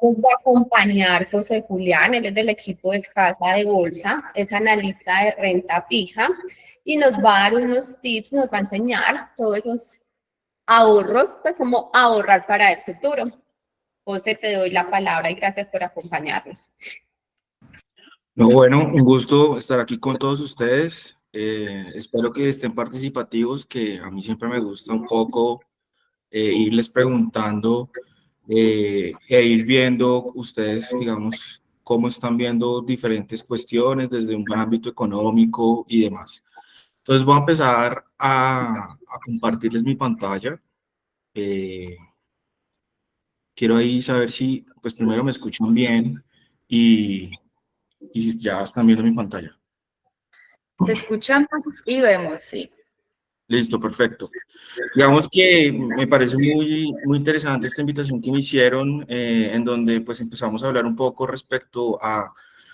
nos va a acompañar José Julián, él es del equipo de Casa de Bolsa, es analista de renta fija y nos va a dar unos tips, nos va a enseñar todos esos ahorros, pues cómo ahorrar para el futuro. José, te doy la palabra y gracias por acompañarnos. No, bueno, un gusto estar aquí con todos ustedes. Espero que estén participativos, que a mí siempre me gusta un poco irles preguntando e ir viendo ustedes, digamos, cómo están viendo diferentes cuestiones desde un ámbito económico y demás. Entonces voy a empezar a compartirles mi pantalla. Eh, Quiero ahí saber si, pues primero me escuchan bien y si ya están viendo mi pantalla. Te escuchamos y vemos, sí. Listo, perfecto. Digamos que me parece muy interesante esta invitación que me hicieron, en donde pues empezamos a hablar un poco respecto a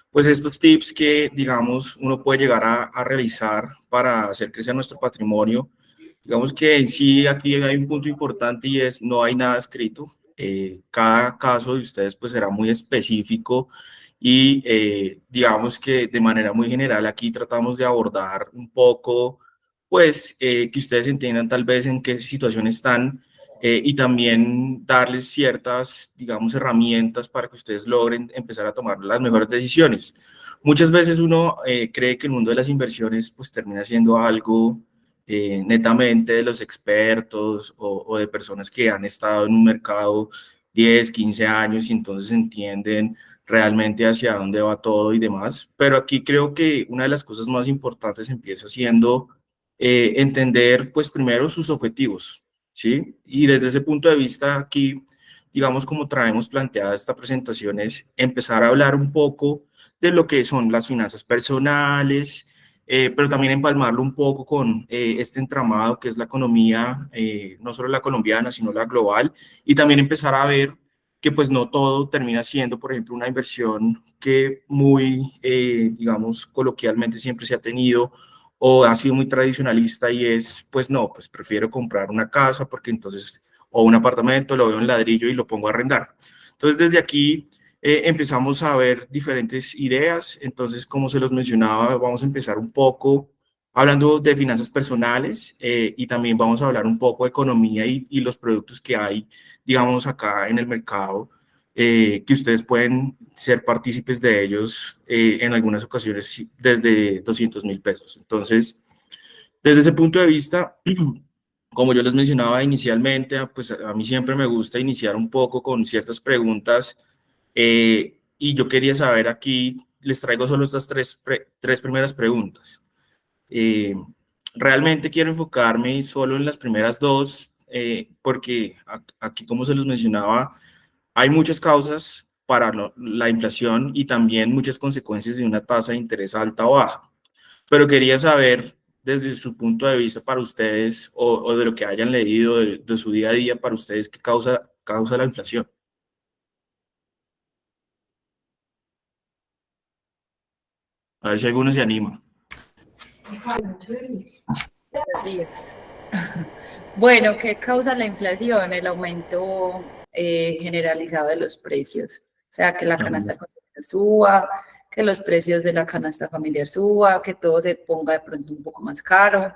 pues estos tips que, digamos, uno puede llegar a realizar para hacer crecer nuestro patrimonio. Digamos que en sí aquí hay un punto importante y es no hay nada escrito. Cada caso de ustedes pues será muy específico y digamos que de manera muy general aquí tratamos de abordar un poco pues que ustedes entiendan tal vez en qué situación están y también darles ciertas, digamos, herramientas para que ustedes logren empezar a tomar las mejores decisiones. Muchas veces uno cree que el mundo de las inversiones pues termina siendo algo netamente de los expertos o de personas que han estado en un mercado 10, 15 años y entonces entienden realmente hacia dónde va todo y demás. Pero aquí creo que una de las cosas más importantes empieza siendo entender, pues primero sus objetivos, ¿sí? Y desde ese punto de vista aquí, digamos, como traemos planteada esta presentación, es empezar a hablar un poco de lo que son las finanzas personales, pero también empalmarlo un poco con este entramado que es la economía, no solo la colombiana, sino la global, y también empezar a ver que pues no todo termina siendo, por ejemplo, una inversión que muy, digamos, coloquialmente siempre se ha tenido o ha sido muy tradicionalista y es, pues no, pues prefiero comprar una casa porque entonces, o un apartamento, lo veo en ladrillo y lo pongo a arrendar. Entonces, desde aquí empezamos a ver diferentes ideas. Entonces, como se los mencionaba, vamos a empezar un poco hablando de finanzas personales y también vamos a hablar un poco de economía y los productos que hay, digamos, acá en el mercado que ustedes pueden ser partícipes de ellos en algunas ocasiones desde 200.000 pesos. Entonces, desde ese punto de vista, como yo les mencionaba inicialmente, pues a mí siempre me gusta iniciar un poco con ciertas preguntas y yo quería saber aquí, les traigo solo estas tres primeras preguntas. Eh, Realmente quiero enfocarme solo en las primeras dos, porque aquí, como se los mencionaba, hay muchas causas para la inflación y también muchas consecuencias de una tasa de interés alta o baja. Pero quería saber desde su punto de vista para ustedes o de lo que hayan leído de su día a día para ustedes, ¿qué causa la inflación? A ver si alguno se anima. Bueno, ¿qué causa la inflación? El aumento generalizado de los precios. O sea, que la canasta familiar suba, que los precios de la canasta familiar suba, que todo se ponga de pronto un poco más caro.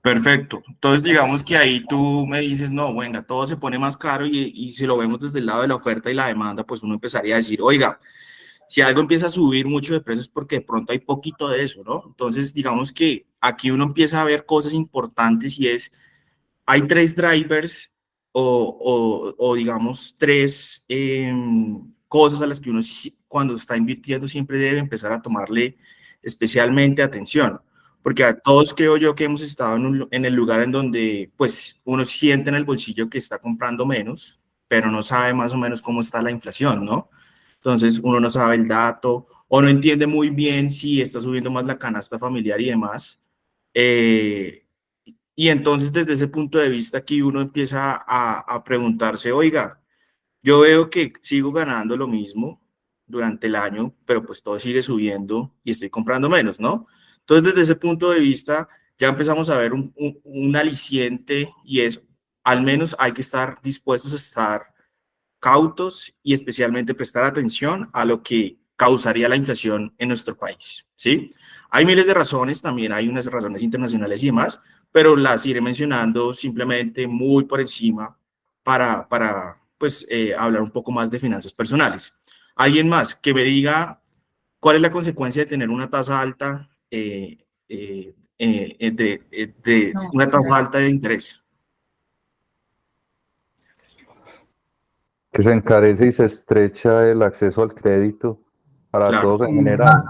Perfecto. Entonces, digamos que ahí tú me dices, no, venga, todo se pone más caro y si lo vemos desde el lado de la oferta y la demanda, pues uno empezaría a decir, oiga, si algo empieza a subir mucho de precios porque de pronto hay poquito de eso, ¿no? Entonces, digamos que aquí uno empieza a ver cosas importantes y es, hay tres drivers o digamos, tres cosas a las que uno cuando está invirtiendo siempre debe empezar a tomarle especialmente atención. Porque a todos creo yo que hemos estado en el lugar en donde pues uno siente en el bolsillo que está comprando menos, pero no sabe más o menos cómo está la inflación, ¿no? Entonces uno no sabe el dato o no entiende muy bien si está subiendo más la canasta familiar y demás. Y entonces desde ese punto de vista aquí uno empieza a preguntarse, oiga, yo veo que sigo ganando lo mismo durante el año, pero pues todo sigue subiendo y estoy comprando menos, ¿no? Entonces desde ese punto de vista ya empezamos a ver un aliciente y es, al menos hay que estar dispuestos a estar cautos y especialmente prestar atención a lo que causaría la inflación en nuestro país, ¿sí? Hay miles de razones, también hay unas razones internacionales y demás, pero las iré mencionando simplemente muy por encima para pues, hablar un poco más de finanzas personales. ¿Alguien más que me diga cuál es la consecuencia de tener una tasa alta de No. una tasa alta de interés? Que se encarece y se estrecha el acceso al crédito para Claro, todos en general.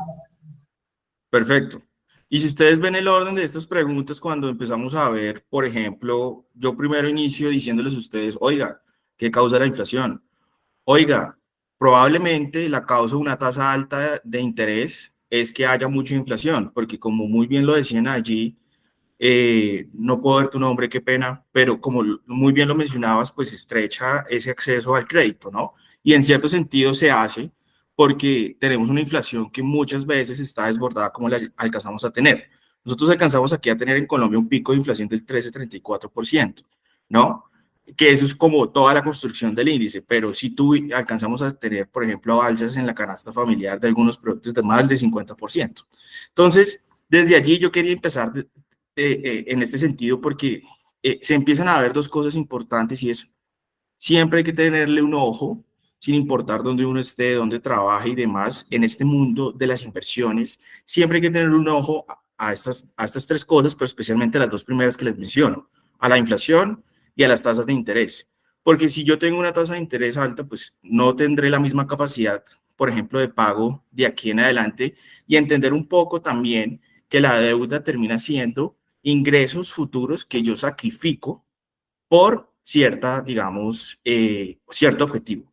perfecto. Y si ustedes ven el orden de estas preguntas, cuando empezamos a ver, por ejemplo, yo primero inicio diciéndoles a ustedes, oiga, ¿qué causa la inflación? Oiga, probablemente la causa de una tasa alta de interés es que haya mucha inflación, porque como muy bien lo decían allí, no puedo ver tu nombre, qué pena, pero como muy bien lo mencionabas, pues estrecha ese acceso al crédito, ¿no? Y en cierto sentido se hace porque tenemos una inflación que muchas veces está desbordada como la alcanzamos a tener. Nosotros alcanzamos aquí a tener en Colombia un pico de inflación del 13,34%, ¿no? Que eso es como toda la construcción del índice, pero si tú alcanzamos a tener, por ejemplo, alzas en la canasta familiar de algunos productos de más del 50%. Entonces, desde allí yo quería empezar en este sentido porque se empiezan a ver dos cosas importantes y es siempre hay que tenerle un ojo, sin importar dónde uno esté, dónde trabaje y demás, en este mundo de las inversiones, siempre hay que tener un ojo a estas tres cosas, pero especialmente las dos primeras que les menciono, a la inflación y a las tasas de interés. Porque si yo tengo una tasa de interés alta, pues no tendré la misma capacidad, por ejemplo, de pago de aquí en adelante y entender un poco también que la deuda termina siendo ingresos futuros que yo sacrifico por cierta, digamos, cierto objetivo.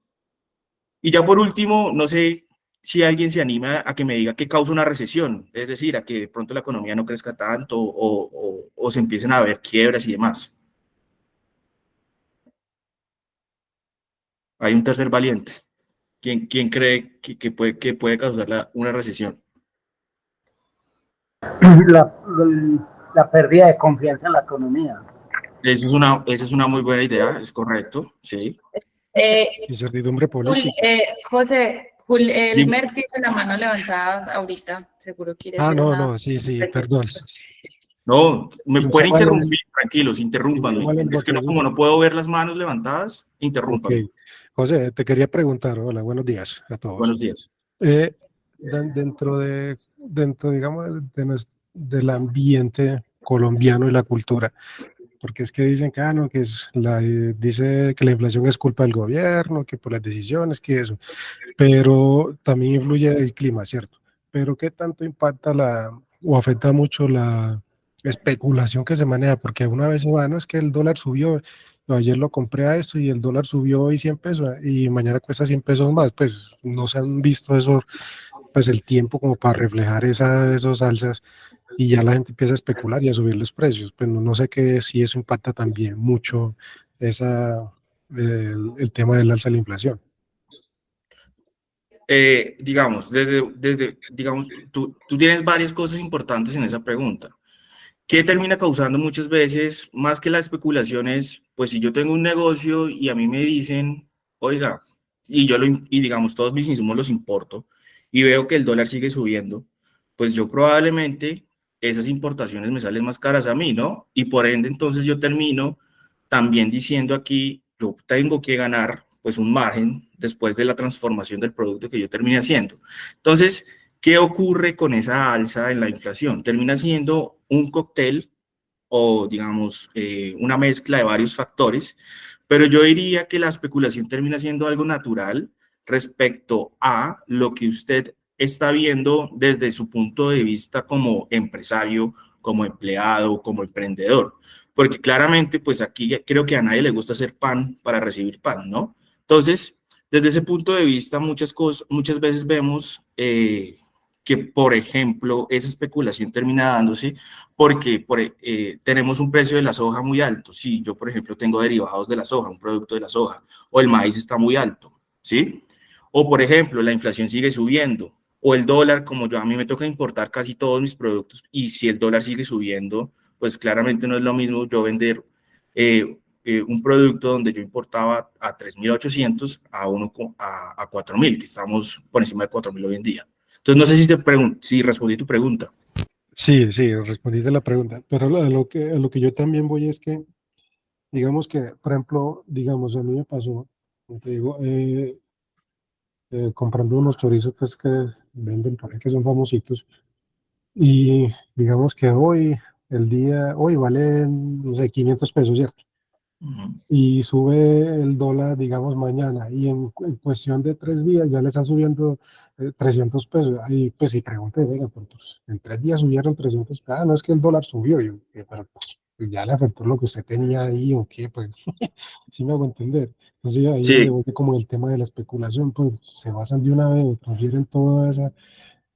Y ya por último, no sé si alguien se anima a que me diga qué causa una recesión, es decir, a que de pronto la economía no crezca tanto o se empiecen a ver quiebras y demás. Hay un tercer valiente. ¿Quién cree que puede causar una recesión? la, la pérdida de confianza en la economía. Esa es una muy buena idea, es correcto, sí. Incertidumbre política. José, Dime. Elmer tiene la mano levantada ahorita, seguro quiere Ah, hacer no, una... no, sí, perdón. No, me Yo pueden soy mal- interrumpir, tranquilos, interrúmpanme. mal el Es que no, botón. como no puedo ver las manos levantadas, Ok. interrúmpanme. José, te quería preguntar, hola, buenos días a todos. Buenos días. Dentro, digamos, del ambiente colombiano y la cultura, porque es que dicen que, no, dice que la inflación es culpa del gobierno, que por las decisiones, que eso, pero también influye el clima, ¿cierto? Pero ¿qué tanto impacta o afecta mucho la especulación que se maneja? Porque una vez se va, no, es que el dólar subió, yo ayer lo compré a esto y el dólar subió hoy 100 pesos y mañana cuesta 100 pesos más, pues no se han visto eso, pues el tiempo como para reflejar esos alzas y ya la gente empieza a especular y a subir los precios. Pues no sé si eso impacta también mucho el tema del alza de la inflación. Digamos, digamos, tú tienes varias cosas importantes en esa pregunta. ¿Qué termina causando muchas veces, más que la especulación, es, pues si yo tengo un negocio y a mí me dicen, oiga, y digamos, todos mis insumos los importo y veo que el dólar sigue subiendo, pues yo probablemente esas importaciones me salen más caras a mí, ¿no? Y por ende, entonces yo termino también diciendo aquí, yo tengo que ganar pues un margen después de la transformación del producto que yo termine haciendo. Entonces, ¿qué ocurre con esa alza en la inflación? Termina siendo un cóctel o, digamos, una mezcla de varios factores, pero yo diría que la especulación termina siendo algo natural respecto a lo que usted está viendo desde su punto de vista como empresario, como empleado, como emprendedor. Porque claramente, pues aquí creo que a nadie le gusta hacer pan para recibir pan, ¿no? Entonces, desde ese punto de vista, muchas veces vemos que, por ejemplo, esa especulación termina dándose porque tenemos un precio de la soja muy alto. Si yo, por ejemplo, tengo derivados de la soja, un producto de la soja, o el maíz está muy alto, ¿sí? O, por ejemplo, la inflación sigue subiendo, o el dólar, como a mí me toca importar casi todos mis productos, y si el dólar sigue subiendo, pues claramente no es lo mismo yo vender un producto donde yo importaba a 3.800 a 4.000, que estamos por encima de 4.000 hoy en día. Entonces, no sé si respondí tu pregunta. Sí, sí, respondiste la pregunta, pero a lo que yo también voy es que, digamos que, por ejemplo, digamos, a mí me pasó, como te digo, comprando unos chorizos pues, que venden por ahí, que son famositos, y digamos que hoy valen, no sé, 500 pesos, ¿cierto? Ujú. Y sube el dólar, digamos, mañana, y en cuestión de 3 días ya le están subiendo 300 pesos. Ahí, pues, si pregunté, venga, pero, pues, en 3 días subieron 300 pesos. Ah, no es que el dólar subió, yo, pero pues, ya le afectó lo que usted tenía ahí, o qué, pues, sí me hago entender. Entonces, ahí es donde Sí, voy como el tema de la especulación, pues, se basan de una vez, o transfieren toda esa,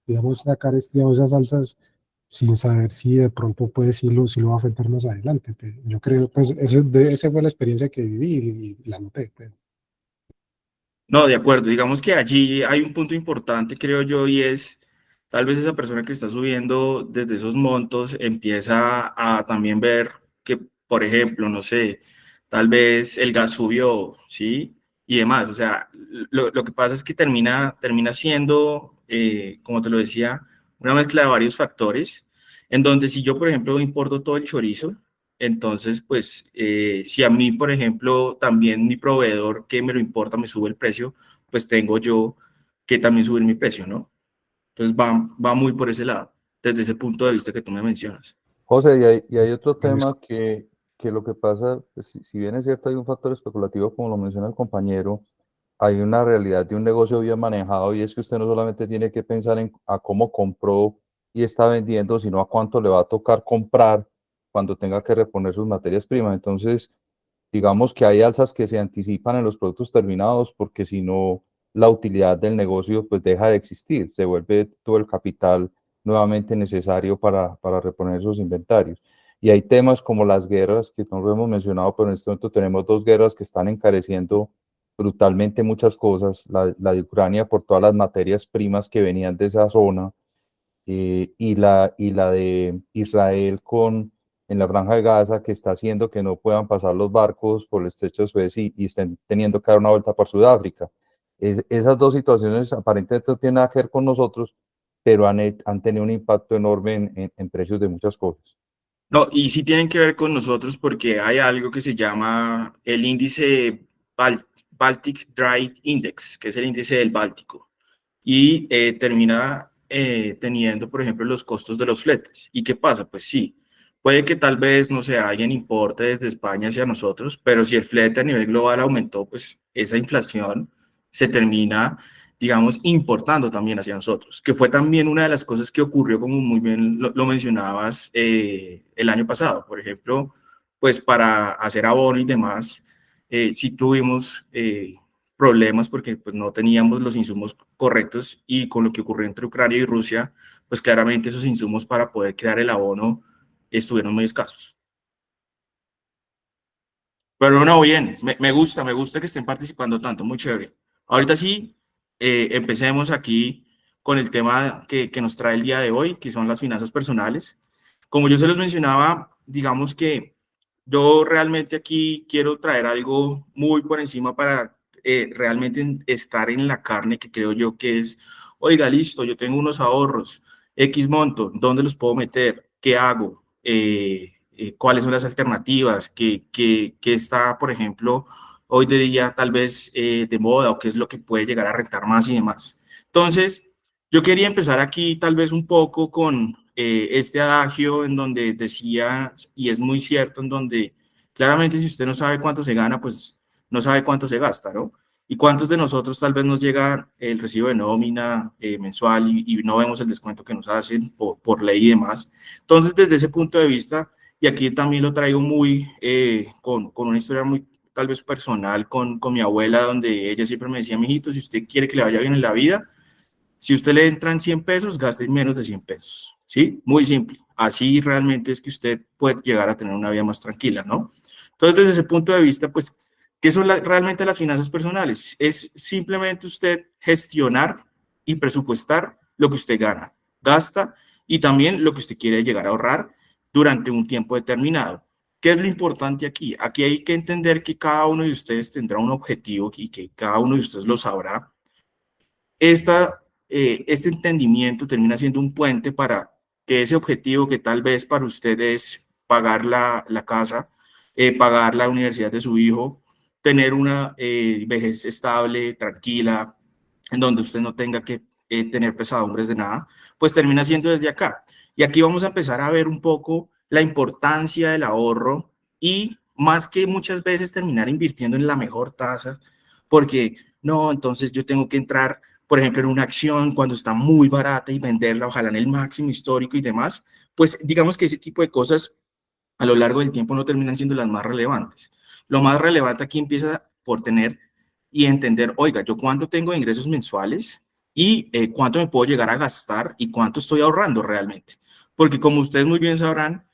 digamos, esa carestía o esas salsas sin saber si de pronto pues si lo va a afectar más adelante. Pues. Yo creo, pues, esa fue la experiencia que viví y la noté. Pues. no, de acuerdo. Digamos que allí hay un punto importante, creo yo, y es tal vez esa persona que está subiendo desde esos montos empieza a también ver que, por ejemplo, no sé, tal vez el gas subió, ¿sí? Y demás. O sea, lo que pasa es que termina siendo, como te lo decía, una mezcla de varios factores, en donde si yo, por ejemplo, importo todo el chorizo, entonces, pues, si a mí, por ejemplo, también mi proveedor que me lo importa me sube el precio, pues tengo yo que también subir mi precio, ¿no? Entonces va muy por ese lado, desde ese punto de vista que tú me mencionas. José, y hay Pues, otro agradezco. tema que lo que pasa, pues, si bien es cierto, hay un factor especulativo, como lo menciona el compañero, hay una realidad de un negocio bien manejado y es que usted no solamente tiene que pensar en a cómo compró y está vendiendo, sino a cuánto le va a tocar comprar cuando tenga que reponer sus materias primas. Entonces, digamos que hay alzas que se anticipan en los productos terminados porque si no, la utilidad del negocio pues deja de existir, se vuelve todo el capital nuevamente necesario para reponer esos inventarios. Y hay temas como las guerras, que no lo hemos mencionado, pero en este momento tenemos dos guerras que están encareciendo brutalmente muchas cosas, la de Ucrania por todas las materias primas que venían de esa zona, y la de Israel en la Franja de Gaza, que está haciendo que no puedan pasar los barcos por el estrecho de Suez y estén teniendo que dar una vuelta por Sudáfrica. Esas dos situaciones aparentemente no tienen nada que ver con nosotros, pero han tenido un impacto enorme en precios de muchas cosas. No, y sí tienen que ver con nosotros porque hay algo que se llama el índice Baltic Dry Index, que es el índice del Báltico, y termina teniendo, por ejemplo, los costos de los fletes. ¿Y qué pasa? Pues sí, puede que tal vez, no sé, alguien importe desde España hacia nosotros, pero si el flete a nivel global aumentó, pues esa inflación se termina, digamos, importando también hacia nosotros, que fue también una de las cosas que ocurrió, como muy bien lo mencionabas, el año pasado. Por ejemplo, pues para hacer abono y demás, sí tuvimos problemas porque pues no teníamos los insumos correctos, y con lo que ocurrió entre Ucrania y Rusia, pues claramente esos insumos para poder crear el abono estuvieron muy escasos. Pero no, bien, me gusta que estén participando tanto, muy chévere. Ahorita sí, empecemos aquí con el tema que nos trae el día de hoy, que son las finanzas personales. Como yo se los mencionaba, digamos que yo realmente aquí quiero traer algo muy por encima para realmente estar en la carne, que creo yo que es, oiga, listo, yo tengo unos ahorros, X monto, ¿dónde los puedo meter? ¿Qué hago? ¿Cuáles son las alternativas? ¿Qué está, por ejemplo, hoy de día tal vez de moda, o qué es lo que puede llegar a rentar más y demás? Entonces, yo quería empezar aquí tal vez un poco con este adagio en donde decía, y es muy cierto, en donde claramente si usted no sabe cuánto se gana, pues no sabe cuánto se gasta, ¿no? ¿Y cuántos de nosotros tal vez nos llega el recibo de nómina mensual y no vemos el descuento que nos hacen por ley y demás? Entonces, desde ese punto de vista, y aquí también lo traigo muy, con una historia muy tal vez personal con mi abuela, donde ella siempre me decía, mijito, si usted quiere que le vaya bien en la vida, si usted le entran 100 pesos, gaste menos de 100 pesos, ¿sí? Muy simple. Así realmente es que usted puede llegar a tener una vida más tranquila, ¿no? Entonces, desde ese punto de vista, pues, ¿qué son realmente las finanzas personales? Es simplemente usted gestionar y presupuestar lo que usted gana, gasta, y también lo que usted quiere llegar a ahorrar durante un tiempo determinado. ¿Qué es lo importante aquí? Aquí hay que entender que cada uno de ustedes tendrá un objetivo y que cada uno de ustedes lo sabrá. Este entendimiento termina siendo un puente para que ese objetivo que tal vez para usted es pagar la casa, pagar la universidad de su hijo, tener una vejez estable, tranquila, en donde usted no tenga que tener pesadumbres de nada, pues termina siendo desde acá. Y aquí vamos a empezar a ver un poco la importancia del ahorro y más que muchas veces terminar invirtiendo en la mejor tasa, porque no, entonces yo tengo que entrar, por ejemplo, en una acción cuando está muy barata y venderla, ojalá en el máximo histórico y demás, pues digamos que ese tipo de cosas a lo largo del tiempo no terminan siendo las más relevantes. Lo más relevante aquí empieza por tener y entender, oiga, yo cuánto tengo de ingresos mensuales y cuánto me puedo llegar a gastar y cuánto estoy ahorrando realmente. Porque como ustedes muy bien sabrán,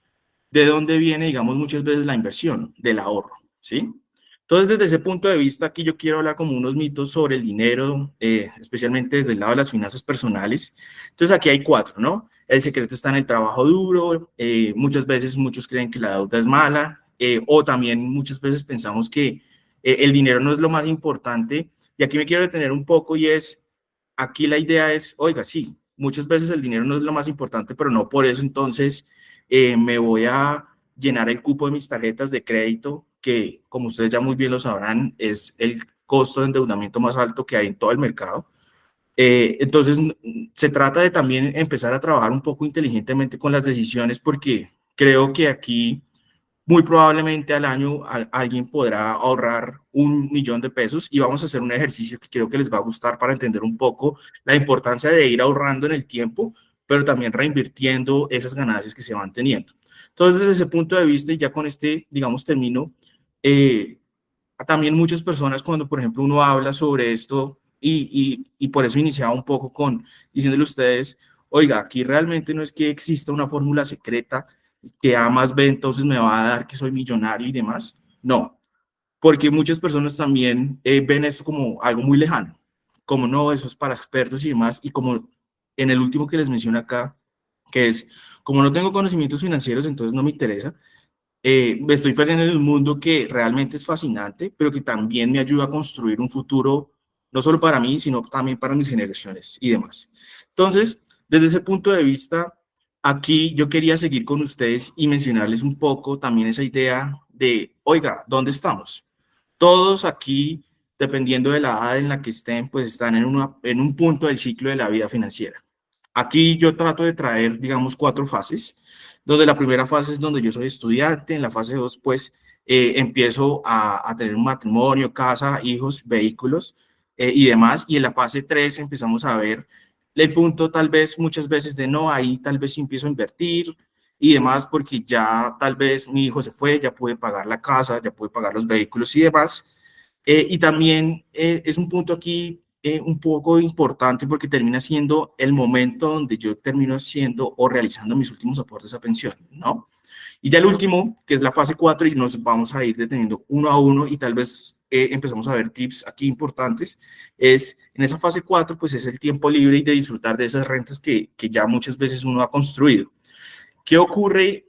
de dónde viene, digamos, muchas veces la inversión, del ahorro, ¿sí? Entonces, desde ese punto de vista, aquí yo quiero hablar como unos mitos sobre el dinero, especialmente desde el lado de las finanzas personales. Entonces, aquí hay 4, ¿no? El secreto está en el trabajo duro, muchas veces muchos creen que la deuda es mala, o también muchas veces pensamos que el dinero no es lo más importante, y aquí me quiero detener un poco y es, aquí la idea es, oiga, sí, muchas veces el dinero no es lo más importante, pero no por eso entonces me voy a llenar el cupo de mis tarjetas de crédito, que como ustedes ya muy bien lo sabrán, es el costo de endeudamiento más alto que hay en todo el mercado. Entonces, se trata de también empezar a trabajar un poco inteligentemente con las decisiones, porque creo que aquí muy probablemente al año alguien podrá ahorrar 1 millón de pesos y vamos a hacer un ejercicio que creo que les va a gustar para entender un poco la importancia de ir ahorrando en el tiempo, pero también reinvirtiendo esas ganancias que se van teniendo. Entonces, desde ese punto de vista, y ya con este, digamos, termino, eh, también muchas personas cuando, por ejemplo, uno habla sobre esto y por eso iniciaba un poco con diciéndole a ustedes, oiga, aquí realmente no es que exista una fórmula secreta que A más B entonces me va a dar que soy millonario y demás. No, porque muchas personas también ven esto como algo muy lejano, como no, eso es para expertos y demás, y como en el último que les menciono acá, que es, como no tengo conocimientos financieros, entonces no me interesa, me estoy perdiendo en un mundo que realmente es fascinante, pero que también me ayuda a construir un futuro, no solo para mí, sino también para mis generaciones y demás. Entonces, desde ese punto de vista, aquí yo quería seguir con ustedes y mencionarles un poco también esa idea de, oiga, ¿dónde estamos? Todos aquí, dependiendo de la edad en la que estén, pues están en un punto del ciclo de la vida financiera. Aquí yo trato de traer, digamos, 4 fases, donde la primera fase es donde yo soy estudiante, en la fase 2, pues, empiezo a tener un matrimonio, casa, hijos, vehículos y demás, y en la fase 3 empezamos a ver el punto tal vez muchas veces de no, ahí tal vez empiezo a invertir y demás, porque ya tal vez mi hijo se fue, ya pude pagar la casa, ya pude pagar los vehículos y demás, y también es un punto aquí un poco importante porque termina siendo el momento donde yo termino haciendo o realizando mis últimos aportes a pensión, ¿no? Y ya el último, que es la fase 4, y nos vamos a ir deteniendo uno a uno y tal vez empezamos a ver tips aquí importantes, es en esa fase 4, pues es el tiempo libre y de disfrutar de esas rentas que ya muchas veces uno ha construido. ¿Qué ocurre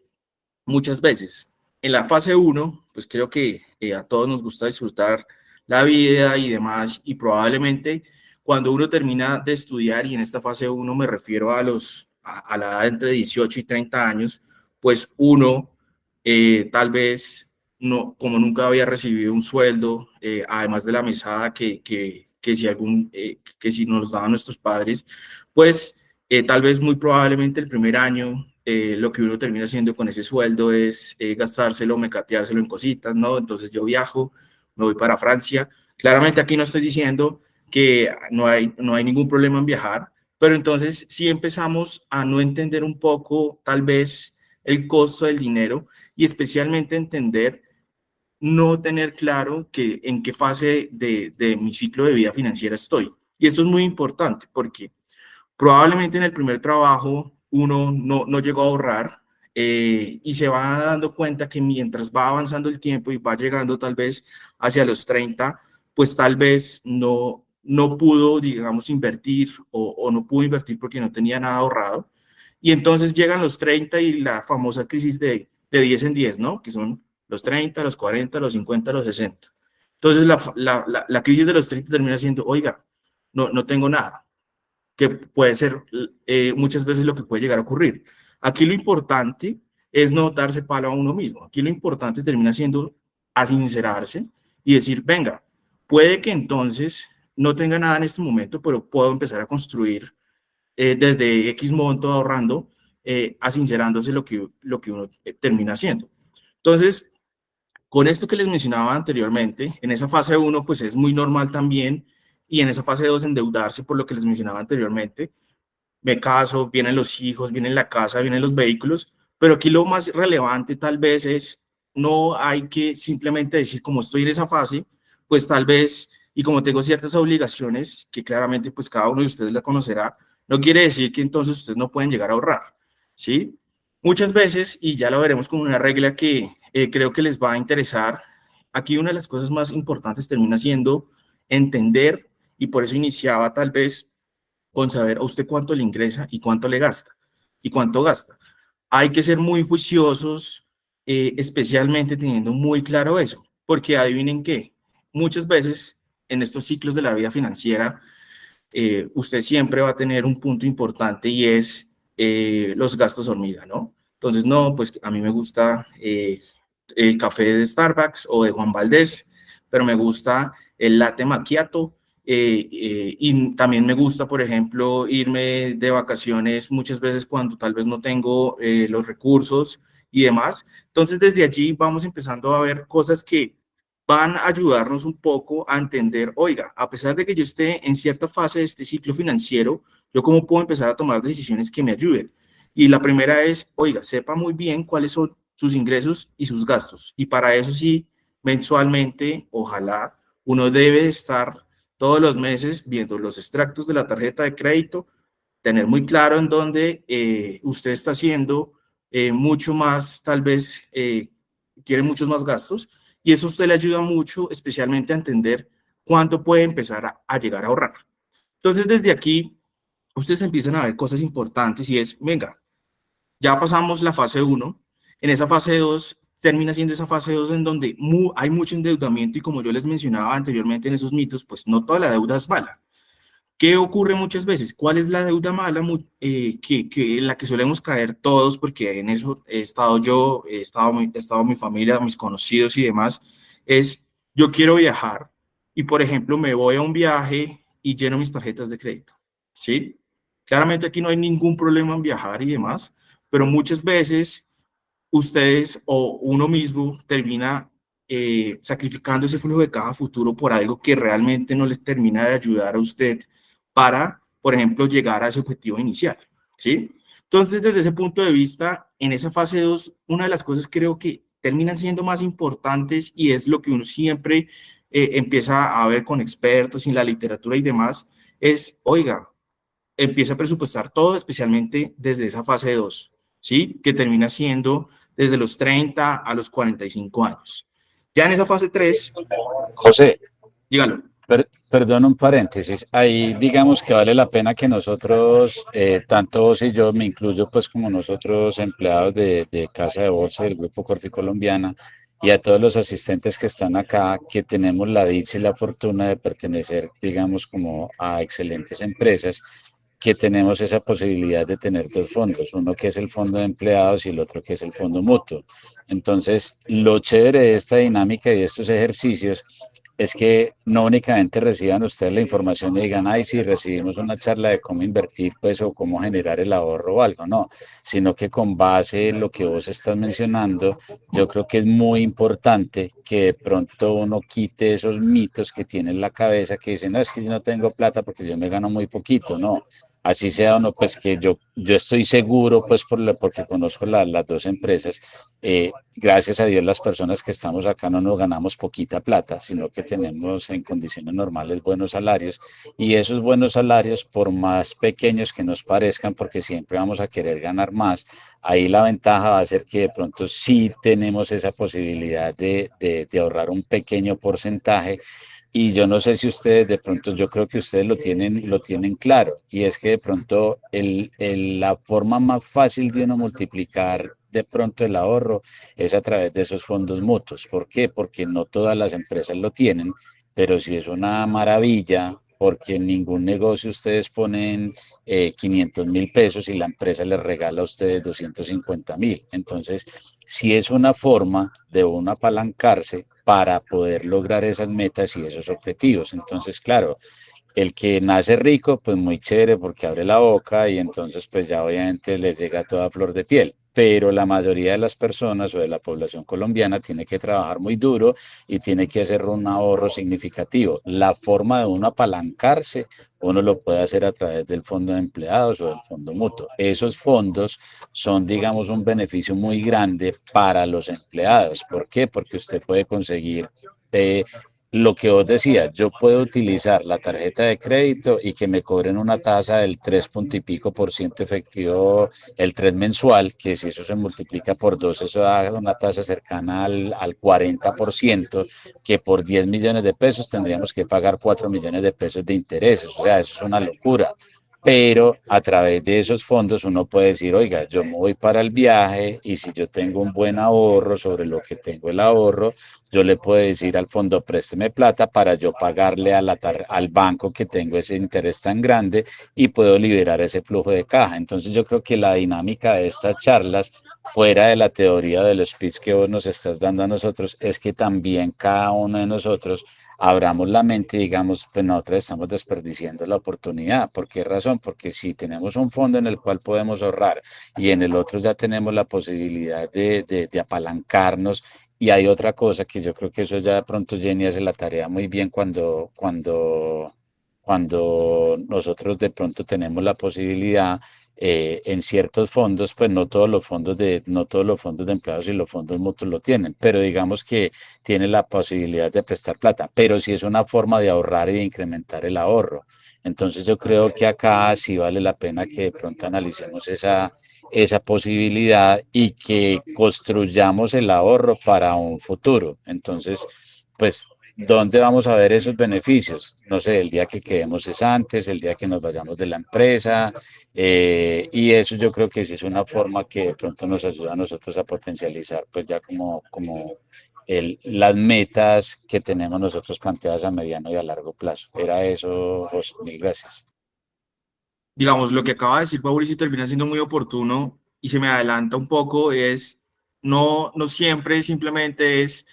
muchas veces? En la fase 1, pues creo que a todos nos gusta disfrutar la vida y demás, y probablemente cuando uno termina de estudiar, y en esta fase 1 me refiero a la edad entre 18 y 30 años, pues uno tal vez, no, como nunca había recibido un sueldo, además de la mesada que si nos daban nuestros padres, pues tal vez muy probablemente el primer año lo que uno termina haciendo con ese sueldo es gastárselo, mecateárselo en cositas, ¿no? Entonces yo viajo, me voy para Francia. Claramente aquí no estoy diciendo que no hay ningún problema en viajar, pero entonces sí empezamos a no entender un poco tal vez el costo del dinero y especialmente entender, no tener claro en qué fase de mi ciclo de vida financiera estoy. Y esto es muy importante porque probablemente en el primer trabajo uno no llegó a ahorrar y se va dando cuenta que mientras va avanzando el tiempo y va llegando tal vez hacia los 30, pues tal vez no pudo, digamos, invertir o no pudo invertir porque no tenía nada ahorrado. Y entonces llegan los 30 y la famosa crisis de 10 en 10, ¿no? Que son los 30, los 40, los 50, los 60. Entonces la crisis de los 30 termina siendo, oiga, no tengo nada, que puede ser muchas veces lo que puede llegar a ocurrir. Aquí lo importante es no darse palo a uno mismo. Aquí lo importante termina siendo sincerarse y decir, venga, puede que entonces no tenga nada en este momento, pero puedo empezar a construir desde X monto ahorrando, sincerándose lo que uno termina haciendo. Entonces, con esto que les mencionaba anteriormente, en esa fase 1, pues es muy normal también, y en esa fase 2 endeudarse por lo que les mencionaba anteriormente. Me caso, vienen los hijos, viene la casa, vienen los vehículos, pero aquí lo más relevante tal vez es, no hay que simplemente decir, como estoy en esa fase, pues tal vez, y como tengo ciertas obligaciones, que claramente pues cada uno de ustedes la conocerá, no quiere decir que entonces ustedes no pueden llegar a ahorrar, ¿sí? Muchas veces, y ya lo veremos con una regla que creo que les va a interesar, aquí una de las cosas más importantes termina siendo entender, y por eso iniciaba tal vez con saber a usted cuánto le ingresa y cuánto le gasta, y cuánto gasta. Hay que ser muy juiciosos, especialmente teniendo muy claro eso, porque adivinen qué, muchas veces en estos ciclos de la vida financiera, usted siempre va a tener un punto importante y es los gastos hormiga, ¿no? Entonces, no, pues a mí me gusta el café de Starbucks o de Juan Valdez, pero me gusta el latte macchiato, y también me gusta, por ejemplo, irme de vacaciones muchas veces cuando tal vez no tengo los recursos y demás. Entonces, desde allí vamos empezando a ver cosas que van a ayudarnos un poco a entender, oiga, a pesar de que yo esté en cierta fase de este ciclo financiero, yo cómo puedo empezar a tomar decisiones que me ayuden. Y la primera es, oiga, sepa muy bien cuáles son sus ingresos y sus gastos. Y para eso sí, mensualmente, ojalá, uno debe estar todos los meses viendo los extractos de la tarjeta de crédito, tener muy claro en dónde usted está haciendo mucho más, tal vez quiere muchos más gastos, y eso a usted le ayuda mucho, especialmente a entender cuánto puede empezar a llegar a ahorrar. Entonces, desde aquí, ustedes empiezan a ver cosas importantes y es, venga, ya pasamos la fase 1, en esa fase 2 termina siendo esa fase 2 en donde hay mucho endeudamiento y como yo les mencionaba anteriormente en esos mitos, pues no toda la deuda es mala. ¿Qué ocurre muchas veces? ¿Cuál es la deuda mala en la que solemos caer todos? Porque en eso he estado yo, he estado mi familia, mis conocidos y demás. Es, yo quiero viajar y, por ejemplo, me voy a un viaje y lleno mis tarjetas de crédito, ¿sí? Claramente aquí no hay ningún problema en viajar y demás, pero muchas veces ustedes o uno mismo termina sacrificando ese flujo de caja futuro por algo que realmente no les termina de ayudar a usted para, por ejemplo, llegar a ese objetivo inicial, ¿sí? Entonces, desde ese punto de vista, en esa fase 2, una de las cosas creo que terminan siendo más importantes y es lo que uno siempre empieza a ver con expertos en la literatura y demás, es, oiga, empieza a presupuestar todo, especialmente desde esa fase 2, ¿sí? Que termina siendo desde los 30 a los 45 años. Ya en esa fase 3, José, dígalo. perdón un paréntesis, ahí digamos que vale la pena que nosotros, tanto vos y yo, me incluyo pues como nosotros empleados de Casa de Bolsa del Grupo Corfi Colombiana y a todos los asistentes que están acá, que tenemos la dicha y la fortuna de pertenecer, digamos, como a excelentes empresas, que tenemos esa posibilidad de tener dos fondos, uno que es el fondo de empleados y el otro que es el fondo mutuo. Entonces, lo chévere de esta dinámica y de estos ejercicios es que no únicamente reciban ustedes la información y digan, ay, sí, recibimos una charla de cómo invertir, pues, o cómo generar el ahorro o algo, no, sino que con base en lo que vos estás mencionando, yo creo que es muy importante que de pronto uno quite esos mitos que tiene en la cabeza que dicen, no, es que yo no tengo plata porque yo me gano muy poquito, no. Así sea o no, pues que yo estoy seguro, pues porque conozco las dos empresas, gracias a Dios las personas que estamos acá no nos ganamos poquita plata, sino que tenemos en condiciones normales buenos salarios y esos buenos salarios, por más pequeños que nos parezcan, porque siempre vamos a querer ganar más, ahí la ventaja va a ser que de pronto sí tenemos esa posibilidad de ahorrar un pequeño porcentaje. Y yo no sé si ustedes de pronto, yo creo que ustedes lo tienen claro, y es que de pronto la forma más fácil de uno multiplicar de pronto el ahorro es a través de esos fondos mutuos. ¿Por qué? Porque no todas las empresas lo tienen, pero sí es una maravilla porque en ningún negocio ustedes ponen 500.000 pesos y la empresa les regala a ustedes 250.000. Entonces, sí es una forma de uno apalancarse para poder lograr esas metas y esos objetivos. Entonces, claro, el que nace rico, pues muy chévere porque abre la boca y entonces pues ya obviamente les llega toda flor de piel. Pero la mayoría de las personas o de la población colombiana tiene que trabajar muy duro y tiene que hacer un ahorro significativo. La forma de uno apalancarse, uno lo puede hacer a través del fondo de empleados o del fondo mutuo. Esos fondos son, digamos, un beneficio muy grande para los empleados. ¿Por qué? Porque usted puede conseguir lo que vos decías, yo puedo utilizar la tarjeta de crédito y que me cobren una tasa del 3 punto y pico por ciento efectivo, el 3 mensual, que si eso se multiplica por 2, eso da una tasa cercana al 40%, que por 10 millones de pesos tendríamos que pagar 4 millones de pesos de intereses. O sea, eso es una locura. Pero a través de esos fondos uno puede decir, oiga, yo me voy para el viaje y si yo tengo un buen ahorro sobre lo que tengo el ahorro, yo le puedo decir al fondo, présteme plata para yo pagarle al banco que tengo ese interés tan grande y puedo liberar ese flujo de caja. Entonces yo creo que la dinámica de estas charlas, fuera de la teoría del speech que vos nos estás dando a nosotros, es que también cada uno de nosotros abramos la mente y digamos, pues nosotros estamos desperdiciando la oportunidad. ¿Por qué razón? Porque si tenemos un fondo en el cual podemos ahorrar y en el otro ya tenemos la posibilidad de apalancarnos. Y hay otra cosa que yo creo que eso ya de pronto Jenny hace la tarea muy bien cuando nosotros de pronto tenemos la posibilidad en ciertos fondos, pues no todos los fondos de empleados y los fondos mutuos lo tienen, pero digamos que tiene la posibilidad de prestar plata, pero sí es una forma de ahorrar y de incrementar el ahorro. Entonces yo creo que acá sí vale la pena que de pronto analicemos esa posibilidad y que construyamos el ahorro para un futuro. Entonces, pues, ¿dónde vamos a ver esos beneficios? No sé, el día que quedemos cesantes, el día que nos vayamos de la empresa, y eso yo creo que sí es una forma que de pronto nos ayuda a nosotros a potencializar, pues ya como las metas que tenemos nosotros planteadas a mediano y a largo plazo. Era eso, José. Mil gracias. Digamos, lo que acaba de decir Mauricio termina siendo muy oportuno y se me adelanta un poco, es no siempre simplemente es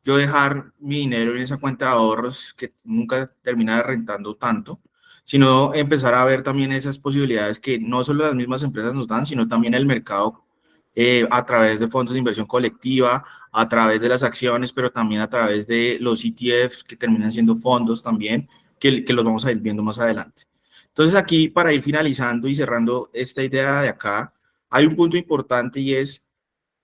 yo dejar mi dinero en esa cuenta de ahorros que nunca termina rentando tanto, sino empezar a ver también esas posibilidades que no solo las mismas empresas nos dan, sino también el mercado a través de fondos de inversión colectiva, a través de las acciones, pero también a través de los ETFs que terminan siendo fondos también, que los vamos a ir viendo más adelante. Entonces aquí, para ir finalizando y cerrando esta idea de acá, hay un punto importante y es,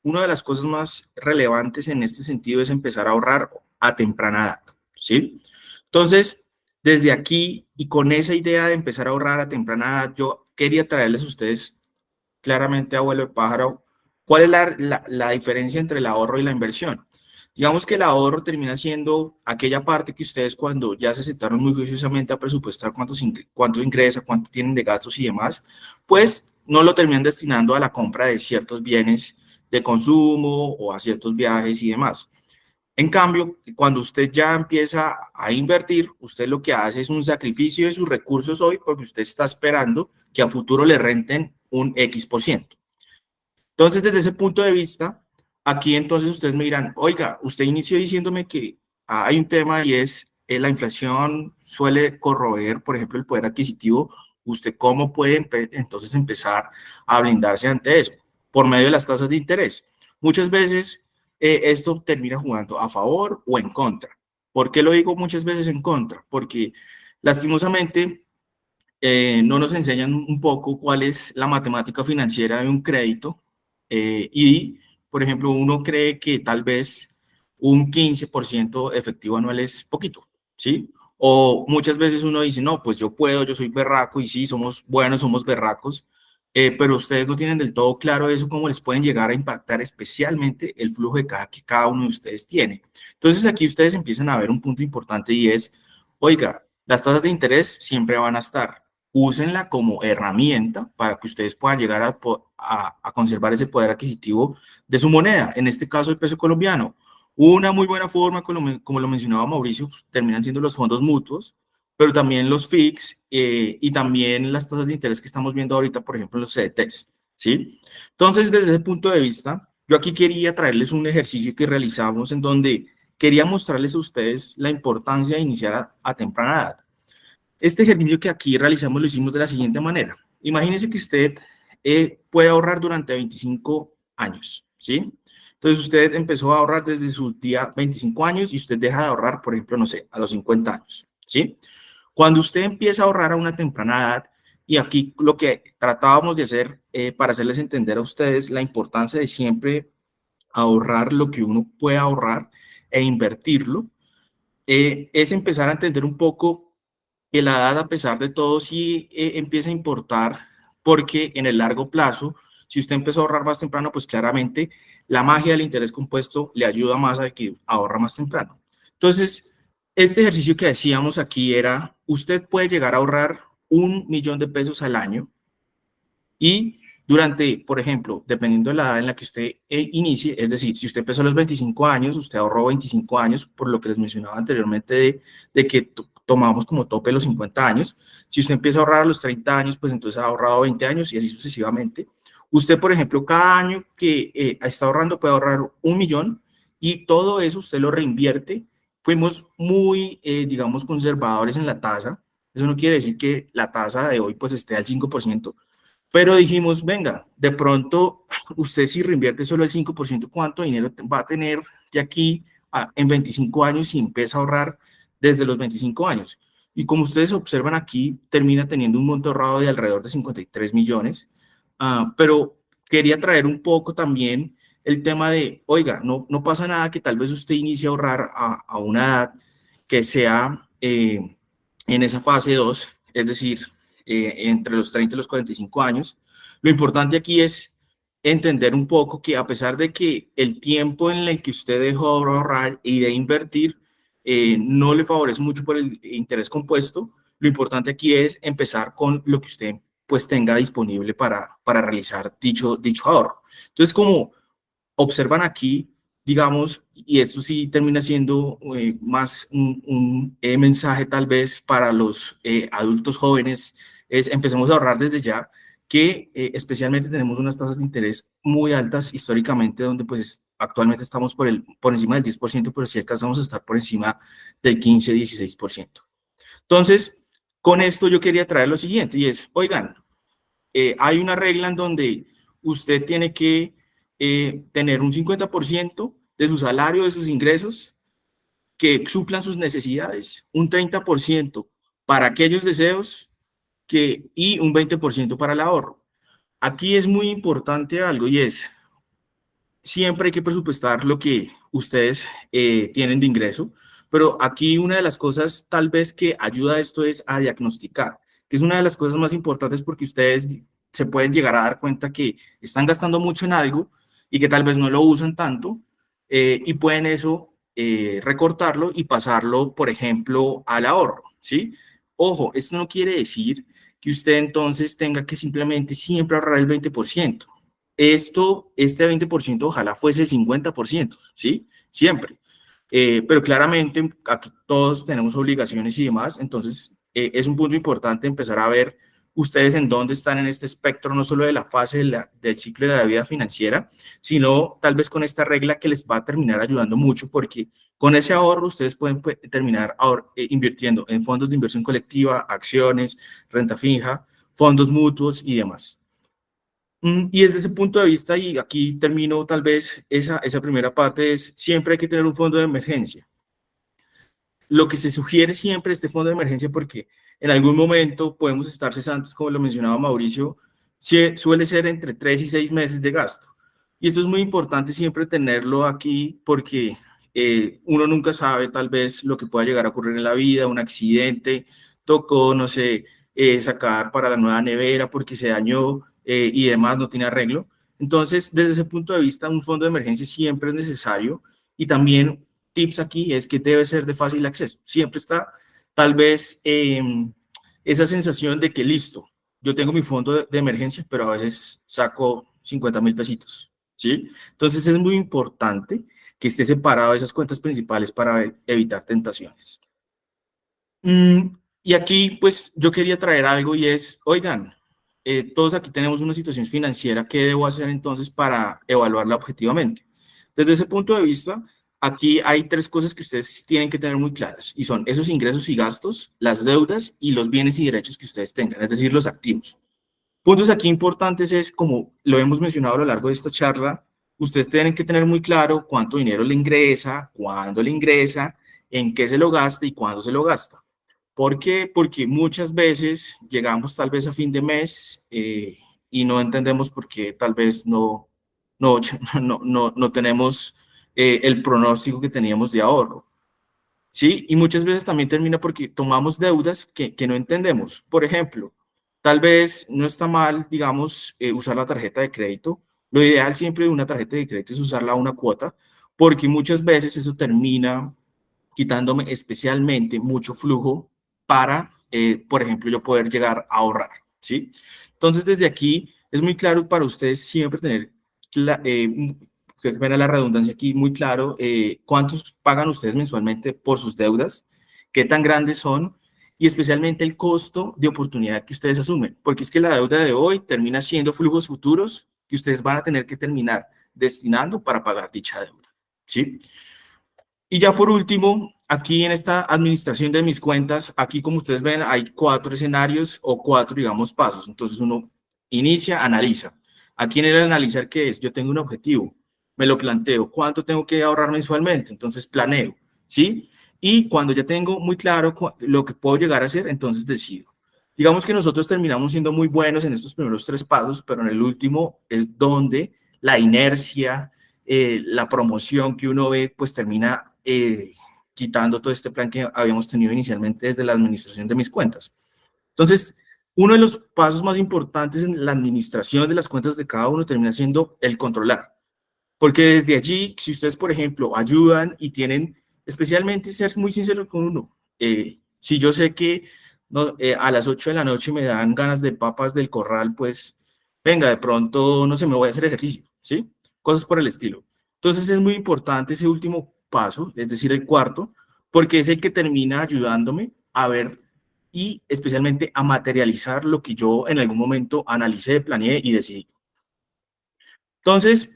una de las cosas más relevantes en este sentido es empezar a ahorrar a temprana edad, ¿sí? Entonces, desde aquí y con esa idea de empezar a ahorrar a temprana edad, yo quería traerles a ustedes claramente, abuelo de pájaro, ¿cuál es la diferencia entre el ahorro y la inversión? Digamos que el ahorro termina siendo aquella parte que ustedes cuando ya se sentaron muy juiciosamente a presupuestar cuánto ingresa, cuánto tienen de gastos y demás, pues no lo terminan destinando a la compra de ciertos bienes de consumo o a ciertos viajes y demás. En cambio, cuando usted ya empieza a invertir, usted lo que hace es un sacrificio de sus recursos hoy porque usted está esperando que a futuro le renten un X%. Entonces, desde ese punto de vista, aquí entonces ustedes me dirán, oiga, usted inició diciéndome que hay un tema y es la inflación suele corroer, por ejemplo, el poder adquisitivo. ¿Usted cómo puede entonces empezar a blindarse ante eso? Por medio de las tasas de interés. Muchas veces esto termina jugando a favor o en contra. ¿Por qué lo digo muchas veces en contra? Porque lastimosamente no nos enseñan un poco cuál es la matemática financiera de un crédito y, por ejemplo, uno cree que tal vez un 15% efectivo anual es poquito, ¿sí? O muchas veces uno dice, no, pues yo puedo, yo soy berraco y sí, somos buenos, somos berracos, pero ustedes no tienen del todo claro eso, cómo les pueden llegar a impactar especialmente el flujo de caja que cada uno de ustedes tiene. Entonces aquí ustedes empiezan a ver un punto importante y es, oiga, las tasas de interés siempre van a estar. úsenla como herramienta para que ustedes puedan llegar a conservar ese poder adquisitivo de su moneda, en este caso el peso colombiano. Una muy buena forma, como lo mencionaba Mauricio, pues, terminan siendo los fondos mutuos, pero también los FIX y también las tasas de interés que estamos viendo ahorita, por ejemplo, en los CDTs, ¿sí? Entonces, desde ese punto de vista, yo aquí quería traerles un ejercicio que realizamos en donde quería mostrarles a ustedes la importancia de iniciar a temprana edad. Este ejercicio que aquí realizamos lo hicimos de la siguiente manera. Imagínense que usted puede ahorrar durante 25 años, ¿sí? Entonces usted empezó a ahorrar desde sus 25 años y usted deja de ahorrar, por ejemplo, no sé, a los 50 años, ¿sí? Cuando usted empieza a ahorrar a una temprana edad, y aquí lo que tratábamos de hacer para hacerles entender a ustedes la importancia de siempre ahorrar lo que uno puede ahorrar e invertirlo, es empezar a entender un poco que la edad, a pesar de todo, sí empieza a importar, porque en el largo plazo, si usted empezó a ahorrar más temprano, pues claramente la magia del interés compuesto le ayuda más al que ahorra más temprano. Entonces, este ejercicio que decíamos aquí era, usted puede llegar a ahorrar 1.000.000 de pesos al año y durante, por ejemplo, dependiendo de la edad en la que usted inicie, es decir, si usted empezó a los 25 años, usted ahorró 25 años, por lo que les mencionaba anteriormente de que tomamos como tope los 50 años. Si usted empieza a ahorrar a los 30 años, pues entonces ha ahorrado 20 años y así sucesivamente. Usted, por ejemplo, cada año que está ahorrando puede ahorrar 1.000.000 y todo eso usted lo reinvierte. Fuimos muy, digamos, conservadores en la tasa. Eso no quiere decir que la tasa de hoy pues esté al 5%, pero dijimos, venga, de pronto usted si reinvierte solo el 5%, ¿cuánto dinero va a tener de aquí en 25 años si empieza a ahorrar desde los 25 años? Y como ustedes observan aquí, termina teniendo un monto ahorrado de alrededor de 53 millones. Pero quería traer un poco también el tema de, oiga, no pasa nada que tal vez usted inicie a ahorrar a una edad que sea en esa fase 2, es decir, entre los 30 y los 45 años. Lo importante aquí es entender un poco que a pesar de que el tiempo en el que usted dejó de ahorrar y de invertir no le favorece mucho por el interés compuesto, lo importante aquí es empezar con lo que usted pues tenga disponible para realizar dicho ahorro. Entonces, como observan aquí, digamos, y esto sí termina siendo más un mensaje tal vez para los adultos jóvenes, es empecemos a ahorrar desde ya, que especialmente tenemos unas tasas de interés muy altas históricamente, donde pues actualmente estamos por encima del 10%, pero sí alcanzamos a estar por encima del 15-16%. Entonces, con esto yo quería traer lo siguiente, y es, oigan, hay una regla en donde usted tiene que tener un 50% de su salario, de sus ingresos, que suplan sus necesidades, un 30% para aquellos deseos y un 20% para el ahorro. Aquí es muy importante algo y es, siempre hay que presupuestar lo que ustedes tienen de ingreso, pero aquí una de las cosas tal vez que ayuda a esto es a diagnosticar, que es una de las cosas más importantes porque ustedes se pueden llegar a dar cuenta que están gastando mucho en algo y que tal vez no lo usan tanto y pueden eso recortarlo y pasarlo, por ejemplo, al ahorro, ¿sí? Ojo, esto no quiere decir que usted entonces tenga que simplemente siempre ahorrar el 20%. Este 20% ojalá fuese el 50%, ¿sí? Siempre. Pero claramente aquí todos tenemos obligaciones y demás, entonces es un punto importante empezar a ver ustedes en dónde están en este espectro, no solo de la fase del ciclo de la vida financiera, sino tal vez con esta regla que les va a terminar ayudando mucho, porque con ese ahorro ustedes pueden terminar invirtiendo en fondos de inversión colectiva, acciones, renta fija, fondos mutuos y demás. Y desde ese punto de vista, y aquí termino tal vez esa primera parte, es siempre hay que tener un fondo de emergencia. Lo que se sugiere siempre este fondo de emergencia, porque en algún momento podemos estar cesantes, como lo mencionaba Mauricio, suele ser entre 3 y 6 meses de gasto. Y esto es muy importante siempre tenerlo aquí porque uno nunca sabe tal vez lo que pueda llegar a ocurrir en la vida, un accidente, tocó, no sé, sacar para la nueva nevera porque se dañó y demás, no tiene arreglo. Entonces, desde ese punto de vista, un fondo de emergencia siempre es necesario y también tips aquí es que debe ser de fácil acceso. Siempre está, tal vez, esa sensación de que listo, yo tengo mi fondo de emergencia, pero a veces saco 50.000 pesitos, ¿sí? Entonces es muy importante que esté separado de esas cuentas principales para evitar tentaciones. Y aquí, pues, yo quería traer algo y es, oigan, todos aquí tenemos una situación financiera, ¿qué debo hacer entonces para evaluarla objetivamente? Desde ese punto de vista, aquí hay 3 cosas que ustedes tienen que tener muy claras, y son esos ingresos y gastos, las deudas y los bienes y derechos que ustedes tengan, es decir, los activos. Puntos aquí importantes es, como lo hemos mencionado a lo largo de esta charla, ustedes tienen que tener muy claro cuánto dinero le ingresa, cuándo le ingresa, en qué se lo gasta y cuándo se lo gasta. ¿Por qué? Porque muchas veces llegamos tal vez a fin de mes y no entendemos por qué tal vez no tenemos el pronóstico que teníamos de ahorro. ¿Sí? Y muchas veces también termina porque tomamos deudas que no entendemos. Por ejemplo, tal vez no está mal, digamos, usar la tarjeta de crédito. Lo ideal siempre de una tarjeta de crédito es usarla a una cuota, porque muchas veces eso termina quitándome especialmente mucho flujo para, por ejemplo, yo poder llegar a ahorrar, ¿sí? Entonces, desde aquí es muy claro para ustedes siempre tener, que venga la redundancia aquí, muy claro cuántos pagan ustedes mensualmente por sus deudas, qué tan grandes son y especialmente el costo de oportunidad que ustedes asumen, porque es que la deuda de hoy termina siendo flujos futuros que ustedes van a tener que terminar destinando para pagar dicha deuda, ¿sí? Y ya por último, aquí en esta administración de mis cuentas, aquí como ustedes ven, hay 4 escenarios o 4, digamos, pasos. Entonces uno inicia, analiza. Aquí en el analizar, ¿qué es? Yo tengo un objetivo, me lo planteo, ¿cuánto tengo que ahorrar mensualmente? Entonces planeo, ¿sí? Y cuando ya tengo muy claro lo que puedo llegar a hacer, entonces decido. Digamos que nosotros terminamos siendo muy buenos en estos primeros 3 pasos, pero en el último es donde la inercia, la promoción que uno ve, pues termina quitando todo este plan que habíamos tenido inicialmente desde la administración de mis cuentas. Entonces, uno de los pasos más importantes en la administración de las cuentas de cada uno termina siendo el controlar. Porque desde allí, si ustedes, por ejemplo, ayudan y tienen, especialmente ser muy sincero con uno, si yo sé que no, a las 8 de la noche me dan ganas de papas del corral, pues venga, de pronto, no sé, me voy a hacer ejercicio, ¿sí? Cosas por el estilo. Entonces es muy importante ese último paso, es decir, el cuarto, porque es el que termina ayudándome a ver y especialmente a materializar lo que yo en algún momento analicé, planeé y decidí. Entonces,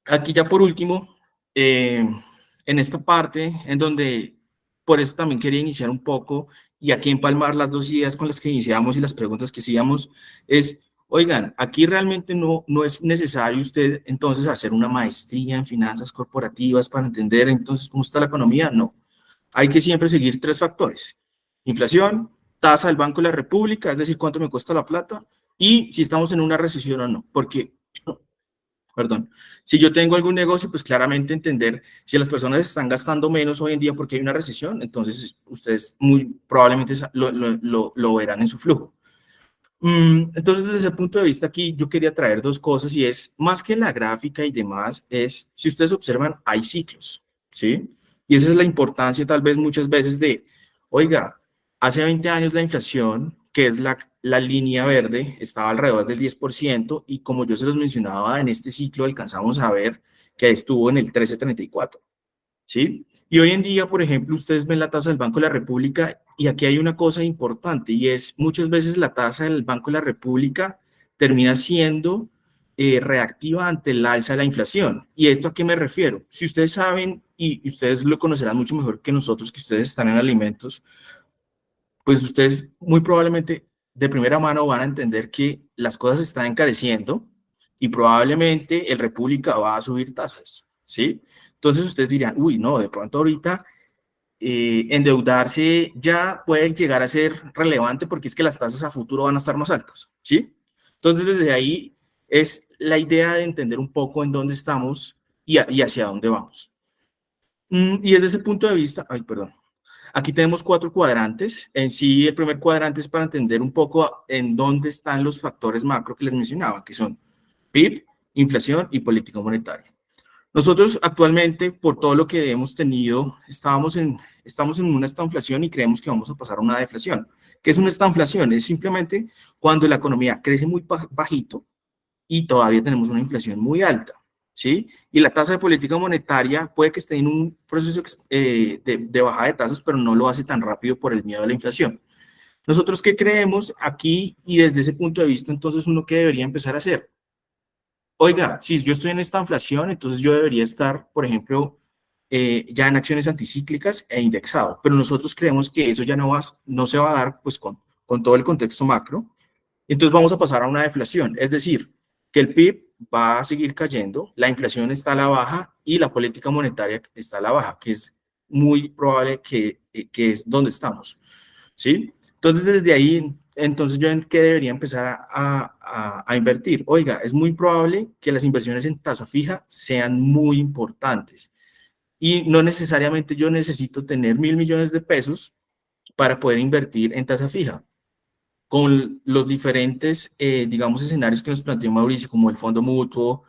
aquí ya por último, en esta parte en donde, por eso también quería iniciar un poco y aquí empalmar las 2 ideas con las que iniciamos y las preguntas que hacíamos, es, oigan, aquí realmente no es necesario usted entonces hacer una maestría en finanzas corporativas para entender entonces cómo está la economía, no. Hay que siempre seguir 3 factores, inflación, tasa del Banco de la República, es decir, cuánto me cuesta la plata, y si estamos en una recesión o no, porque perdón, si yo tengo algún negocio, pues claramente entender si las personas están gastando menos hoy en día porque hay una recesión, entonces ustedes muy probablemente lo verán en su flujo. Entonces, desde ese punto de vista aquí, yo quería traer 2 cosas y es, más que la gráfica y demás, es, si ustedes observan, hay ciclos, ¿sí? Y esa es la importancia tal vez muchas veces de, oiga, hace 20 años la inflación, que es la línea verde, estaba alrededor del 10% y como yo se los mencionaba, en este ciclo alcanzamos a ver que estuvo en el 13.34, ¿sí? Y hoy en día, por ejemplo, ustedes ven la tasa del Banco de la República y aquí hay una cosa importante y es muchas veces la tasa del Banco de la República termina siendo reactiva ante el alza de la inflación. ¿Y esto a qué me refiero? Si ustedes saben, y ustedes lo conocerán mucho mejor que nosotros, que ustedes están en alimentos, pues ustedes muy probablemente de primera mano van a entender que las cosas están encareciendo y probablemente el República va a subir tasas, ¿sí? Entonces ustedes dirán, uy, no, de pronto ahorita endeudarse ya puede llegar a ser relevante porque es que las tasas a futuro van a estar más altas, ¿sí? Entonces desde ahí es la idea de entender un poco en dónde estamos y hacia dónde vamos. Y desde ese punto de vista, ay, perdón. Aquí tenemos 4 cuadrantes. En sí, el primer cuadrante es para entender un poco en dónde están los factores macro que les mencionaba, que son PIB, inflación y política monetaria. Nosotros actualmente, por todo lo que hemos tenido, estamos en una estanflación y creemos que vamos a pasar a una deflación. ¿Qué es una estanflación? Es simplemente cuando la economía crece muy bajito y todavía tenemos una inflación muy alta, ¿sí? Y la tasa de política monetaria puede que esté en un proceso de bajada de tasas, pero no lo hace tan rápido por el miedo a la inflación. Nosotros, ¿qué creemos aquí? Y desde ese punto de vista, entonces, ¿uno qué debería empezar a hacer? Oiga, si yo estoy en esta inflación, entonces yo debería estar, por ejemplo, ya en acciones anticíclicas e indexado, pero nosotros creemos que eso ya no se va a dar pues con todo el contexto macro, entonces vamos a pasar a una deflación, es decir, que el PIB va a seguir cayendo, la inflación está a la baja y la política monetaria está a la baja, que es muy probable que es donde estamos, ¿sí? Entonces desde ahí, entonces yo en qué debería empezar a invertir. Oiga, es muy probable que las inversiones en tasa fija sean muy importantes. Y no necesariamente yo necesito tener 1.000 millones de pesos para poder invertir en tasa fija. Con los diferentes, digamos, escenarios que nos planteó Mauricio, como el fondo mutuo,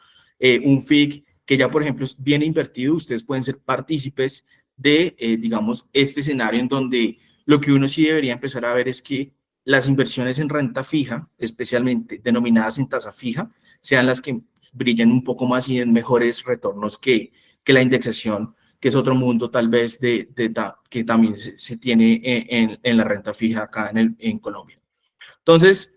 un FIC, que ya, por ejemplo, viene invertido, ustedes pueden ser partícipes de, digamos, este escenario en donde lo que uno sí debería empezar a ver es que las inversiones en renta fija, especialmente denominadas en tasa fija, sean las que brillen un poco más y den mejores retornos que la indexación, que es otro mundo tal vez que también se tiene en la renta fija acá en Colombia. Entonces,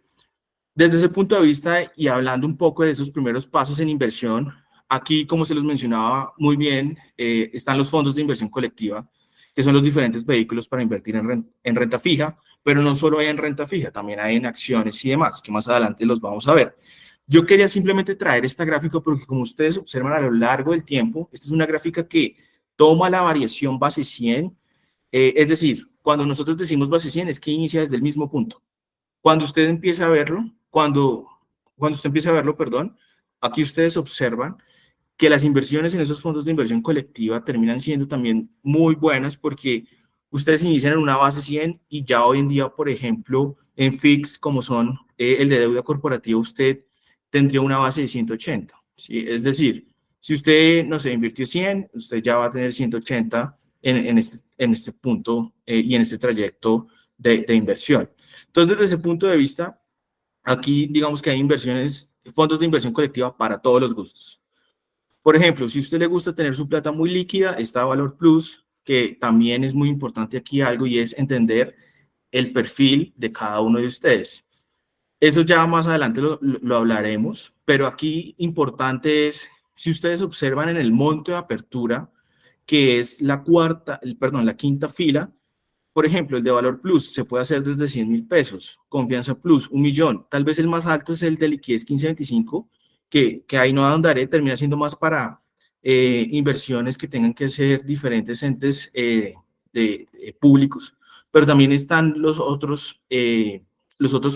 desde ese punto de vista y hablando un poco de esos primeros pasos en inversión, aquí, como se los mencionaba muy bien, están los fondos de inversión colectiva, que son los diferentes vehículos para invertir en renta fija, pero no solo hay en renta fija, también hay en acciones y demás, que más adelante los vamos a ver. Yo quería simplemente traer esta gráfica porque como ustedes observan a lo largo del tiempo, esta es una gráfica que toma la variación base 100, es decir, cuando nosotros decimos base 100 es que inicia desde el mismo punto. Cuando usted empieza a verlo, cuando usted empieza a verlo, perdón, aquí ustedes observan que las inversiones en esos fondos de inversión colectiva terminan siendo también muy buenas porque ustedes inician en una base 100 y ya hoy en día, por ejemplo, en FIX, como son el de deuda corporativa, usted tendría una base de 180, ¿sí? Es decir, si usted, no sé, invirtió 100, usted ya va a tener 180 en este punto y en este trayecto de inversión. Entonces, desde ese punto de vista, aquí digamos que hay fondos de inversión colectiva para todos los gustos. Por ejemplo, si a usted le gusta tener su plata muy líquida, está Valor Plus, que también es muy importante aquí algo y es entender el perfil de cada uno de ustedes. Eso ya más adelante lo hablaremos, pero aquí importante es, si ustedes observan en el monto de apertura, que es la quinta fila, por ejemplo, el de Valor Plus se puede hacer desde 100.000 pesos, Confianza Plus, 1 millón, tal vez el más alto es el de liquidez 1525, que ahí no ahondaré, termina siendo más para inversiones que tengan que ser diferentes entes públicos, pero también están los otros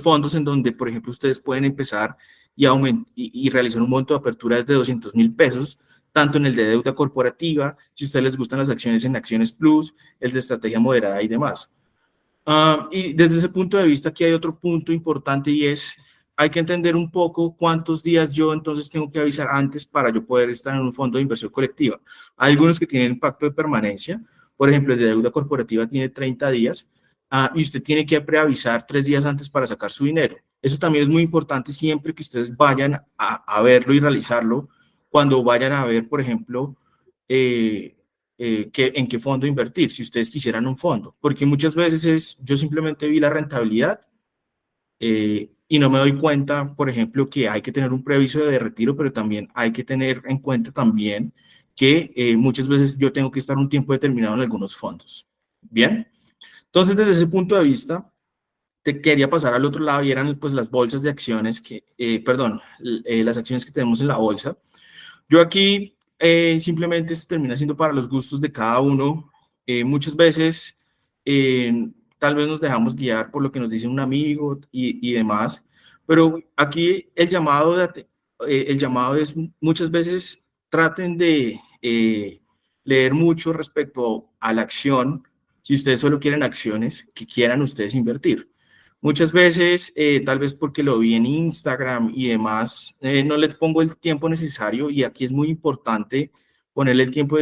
fondos en donde, por ejemplo, ustedes pueden empezar y realizar un monto de apertura desde 200.000 pesos, tanto en el de deuda corporativa, si a ustedes les gustan las acciones en Acciones Plus, el de estrategia moderada y demás. Y desde ese punto de vista, aquí hay otro punto importante y es, hay que entender un poco cuántos días yo entonces tengo que avisar antes para yo poder estar en un fondo de inversión colectiva. Hay algunos que tienen pacto de permanencia, por ejemplo, el de deuda corporativa tiene 30 días y usted tiene que preavisar 3 días antes para sacar su dinero. Eso también es muy importante siempre que ustedes vayan a verlo y realizarlo, cuando vayan a ver, por ejemplo, en qué fondo invertir, si ustedes quisieran un fondo, porque muchas veces yo simplemente vi la rentabilidad y no me doy cuenta, por ejemplo, que hay que tener un preaviso de retiro, pero también hay que tener en cuenta también que muchas veces yo tengo que estar un tiempo determinado en algunos fondos. Bien, entonces desde ese punto de vista, te quería pasar al otro lado y eran pues las bolsas de acciones las acciones que tenemos en la bolsa. Yo aquí simplemente esto termina siendo para los gustos de cada uno. Muchas veces tal vez nos dejamos guiar por lo que nos dice un amigo y demás, pero aquí el llamado es muchas veces traten de leer mucho respecto a la acción, si ustedes solo quieren acciones que quieran ustedes invertir. Muchas veces, tal vez porque lo vi en Instagram y demás, no le pongo el tiempo necesario y aquí es muy importante ponerle el tiempo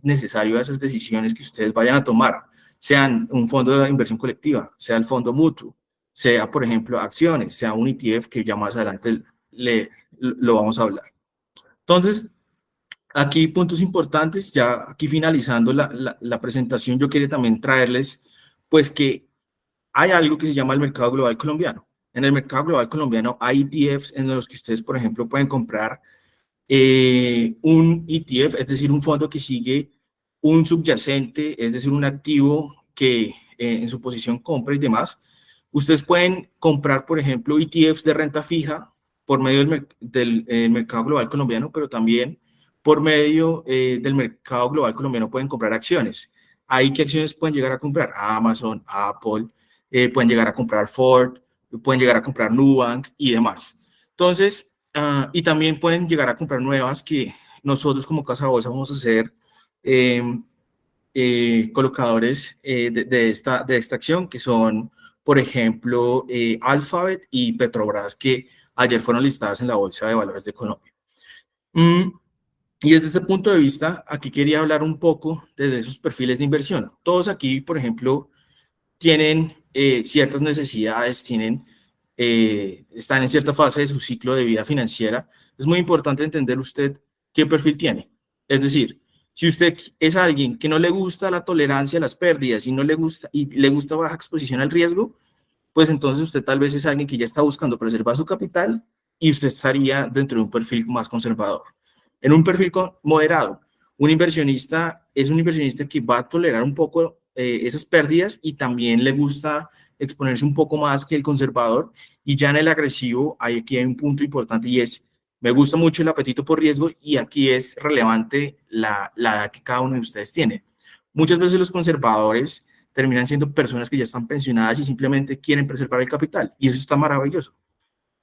necesario a esas decisiones que ustedes vayan a tomar. sean un fondo de inversión colectiva, sea el fondo mutuo, sea, por ejemplo, acciones, sea un ETF que ya más adelante lo vamos a hablar. Entonces, aquí puntos importantes, ya aquí finalizando la presentación, yo quería también traerles, pues que hay algo que se llama el mercado global colombiano. En el mercado global colombiano hay ETFs en los que ustedes, por ejemplo, pueden comprar un ETF, es decir, un fondo que sigue un subyacente, es decir, un activo que en su posición compra y demás. Ustedes pueden comprar, por ejemplo, ETFs de renta fija por medio del mercado global colombiano, pero también por medio del mercado global colombiano pueden comprar acciones. ¿Ahí qué acciones pueden llegar a comprar? Amazon, Apple, pueden llegar a comprar Ford, pueden llegar a comprar Nubank y demás. Entonces, y también pueden llegar a comprar nuevas que nosotros como Casa Bolsa vamos a hacer colocadores de esta acción, que son, por ejemplo, Alphabet y Petrobras, que ayer fueron listadas en la Bolsa de Valores de Colombia. Y desde este punto de vista, aquí quería hablar un poco desde esos perfiles de inversión. Todos aquí, por ejemplo, tienen ciertas necesidades, están en cierta fase de su ciclo de vida financiera. Es muy importante entender usted qué perfil tiene. Es decir, si usted es alguien que no le gusta la tolerancia a las pérdidas y le gusta baja exposición al riesgo, pues entonces usted tal vez es alguien que ya está buscando preservar su capital y usted estaría dentro de un perfil más conservador. En un perfil moderado, un inversionista es un inversionista que va a tolerar un poco esas pérdidas y también le gusta exponerse un poco más que el conservador. Y ya en el agresivo, aquí hay un punto importante y es, me gusta mucho el apetito por riesgo y aquí es relevante la edad que cada uno de ustedes tiene. Muchas veces los conservadores terminan siendo personas que ya están pensionadas y simplemente quieren preservar el capital y eso está maravilloso.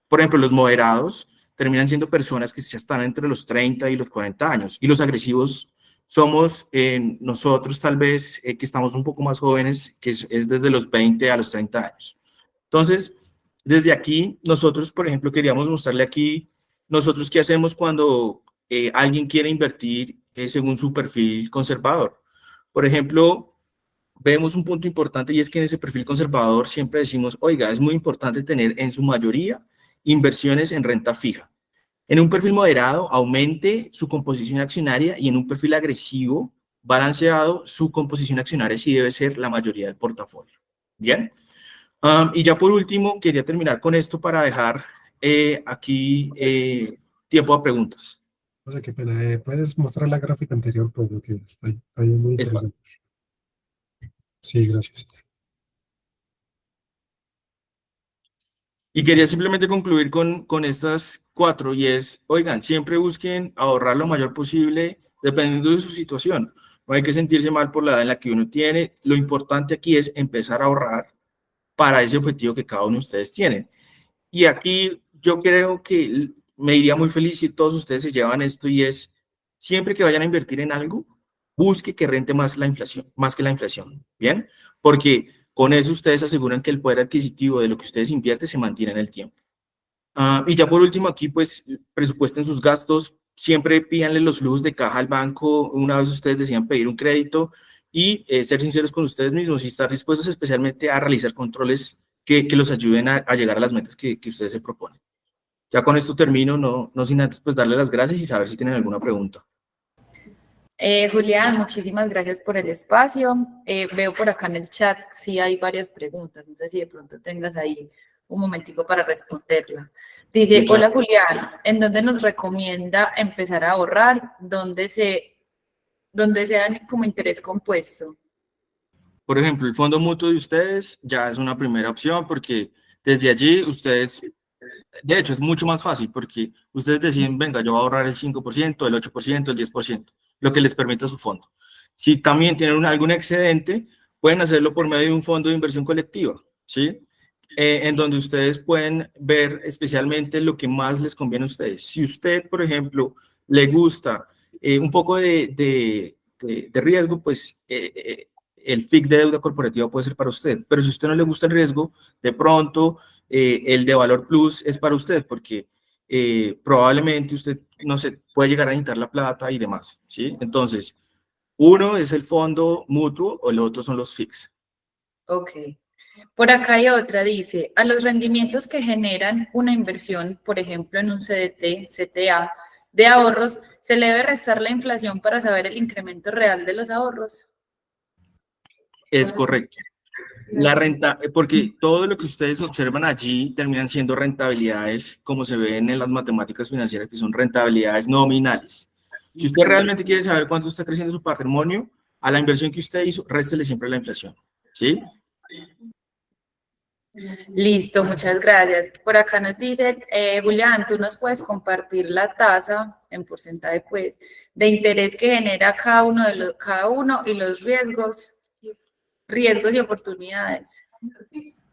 Por ejemplo, los moderados terminan siendo personas que ya están entre los 30 y los 40 años y los agresivos somos nosotros tal vez que estamos un poco más jóvenes, que es desde los 20 a los 30 años. Entonces, desde aquí, nosotros, por ejemplo, queríamos mostrarle aquí, nosotros qué hacemos cuando alguien quiere invertir según su perfil conservador. Por ejemplo, vemos un punto importante y es que en ese perfil conservador siempre decimos, oiga, es muy importante tener en su mayoría inversiones en renta fija. En un perfil moderado, aumente su composición accionaria y en un perfil agresivo, balanceado, su composición accionaria sí debe ser la mayoría del portafolio. Bien. Y ya por último, quería terminar con esto para dejar aquí tiempo a preguntas. O sea, qué pena. ¿Puedes mostrar la gráfica anterior? Porque está ahí muy interesante. Sí, gracias. Y quería simplemente concluir con estas 4 y es, oigan, siempre busquen ahorrar lo mayor posible dependiendo de su situación. No hay que sentirse mal por la edad en la que uno tiene. Lo importante aquí es empezar a ahorrar para ese objetivo que cada uno de ustedes tiene. Y aquí yo creo que me iría muy feliz si todos ustedes se llevan esto y es, siempre que vayan a invertir en algo, busque que rente más la inflación, más que la inflación, ¿bien? Porque con eso ustedes aseguran que el poder adquisitivo de lo que ustedes invierten se mantiene en el tiempo. Y ya por último aquí, pues, presupuesten sus gastos, siempre pídanle los flujos de caja al banco, una vez ustedes decían pedir un crédito y ser sinceros con ustedes mismos y estar dispuestos especialmente a realizar controles que los ayuden a llegar a las metas que ustedes se proponen. Ya con esto termino, no sin antes pues darle las gracias y saber si tienen alguna pregunta. Julián, muchísimas gracias por el espacio. Veo por acá en el chat sí hay varias preguntas. No sé si de pronto tengas ahí un momentico para responderla. Dice, hola Julián, ¿en dónde nos recomienda empezar a ahorrar? ¿Dónde sean como interés compuesto? Por ejemplo, el fondo mutuo de ustedes ya es una primera opción porque desde allí ustedes, de hecho es mucho más fácil porque ustedes deciden, venga, yo voy a ahorrar el 5%, el 8%, el 10%, lo que les permita su fondo. Si también tienen algún excedente, pueden hacerlo por medio de un fondo de inversión colectiva, ¿sí? En donde ustedes pueden ver especialmente lo que más les conviene a ustedes. Si usted, por ejemplo, le gusta un poco de riesgo, pues el FIC de deuda corporativa puede ser para usted. Pero si a usted no le gusta el riesgo, de pronto el de Valor Plus es para usted, porque probablemente usted, no sé, puede llegar a necesitar la plata y demás, ¿sí? Entonces, uno es el fondo mutuo o el otro son los FICs. Ok. Por acá hay otra, dice, a los rendimientos que generan una inversión, por ejemplo, en un CDT, CTA, de ahorros, ¿se le debe restar la inflación para saber el incremento real de los ahorros? Es correcto. La renta, porque todo lo que ustedes observan allí terminan siendo rentabilidades, como se ven en las matemáticas financieras, que son rentabilidades nominales. Si usted realmente quiere saber cuánto está creciendo su patrimonio, a la inversión que usted hizo, réstele siempre la inflación, ¿sí? Listo, muchas gracias. Por acá nos dice, Julián, tú nos puedes compartir la tasa en porcentaje, pues, de interés que genera cada uno y los riesgos y oportunidades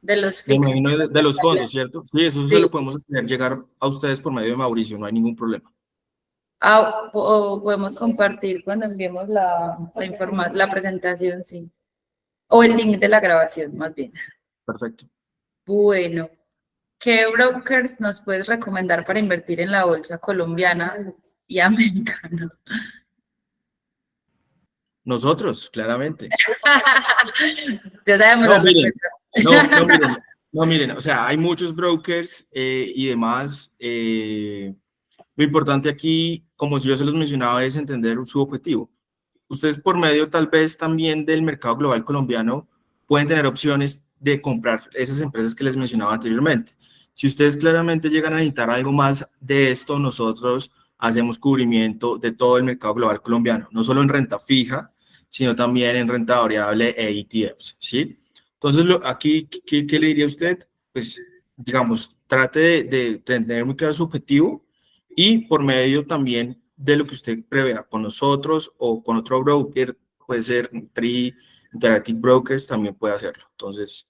de los Me fixos. imagino de los fondos, ¿cierto? Sí, eso se lo Sí. podemos hacer llegar a ustedes por medio de Mauricio, no hay ningún problema. O podemos compartir cuando enviemos la presentación, sí. O el link de la grabación, más bien. Perfecto. Bueno, ¿qué brokers nos puedes recomendar para invertir en la bolsa colombiana y americana? Nosotros, claramente. Ya sabemos No, la miren, respuesta. miren, o sea, hay muchos brokers y demás. Lo importante aquí, como yo se los mencionaba, es entender su objetivo. Ustedes por medio tal vez también del mercado global colombiano pueden tener opciones de comprar esas empresas que les mencionaba anteriormente. Si ustedes claramente llegan a necesitar algo más de esto, nosotros hacemos cubrimiento de todo el mercado global colombiano, no solo en renta fija, sino también en renta variable e ETFs, ¿sí? Entonces, aquí, ¿qué le diría a usted? Pues, digamos, trate de tener muy claro su objetivo y por medio también de lo que usted prevea con nosotros o con otro broker, puede ser Tri, Interactive Brokers, también puede hacerlo. Entonces,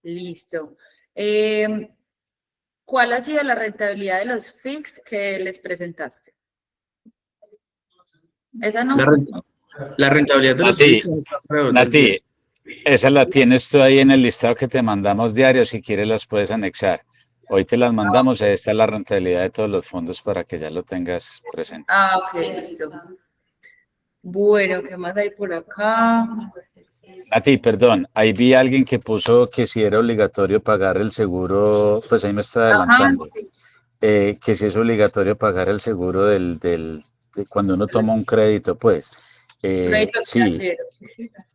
Listo. ¿Cuál ha sido la rentabilidad de los fix que les presentaste? Esa no. la rentabilidad de los Nati, fixos está alrededor del Nati, 10. esa la tienes tú ahí en el listado que te mandamos diario, si quieres las puedes anexar. Hoy te las mandamos, ahí está la rentabilidad de todos los fondos para que ya lo tengas presente. Ah, ok, listo. Bueno, ¿qué más hay por acá? Nati, perdón, ahí vi a alguien que puso que si era obligatorio pagar el seguro, pues ahí me está Ajá, adelantando, sí. que si es obligatorio pagar el seguro de cuando uno toma un crédito, pues. Crédito Sí, financiero.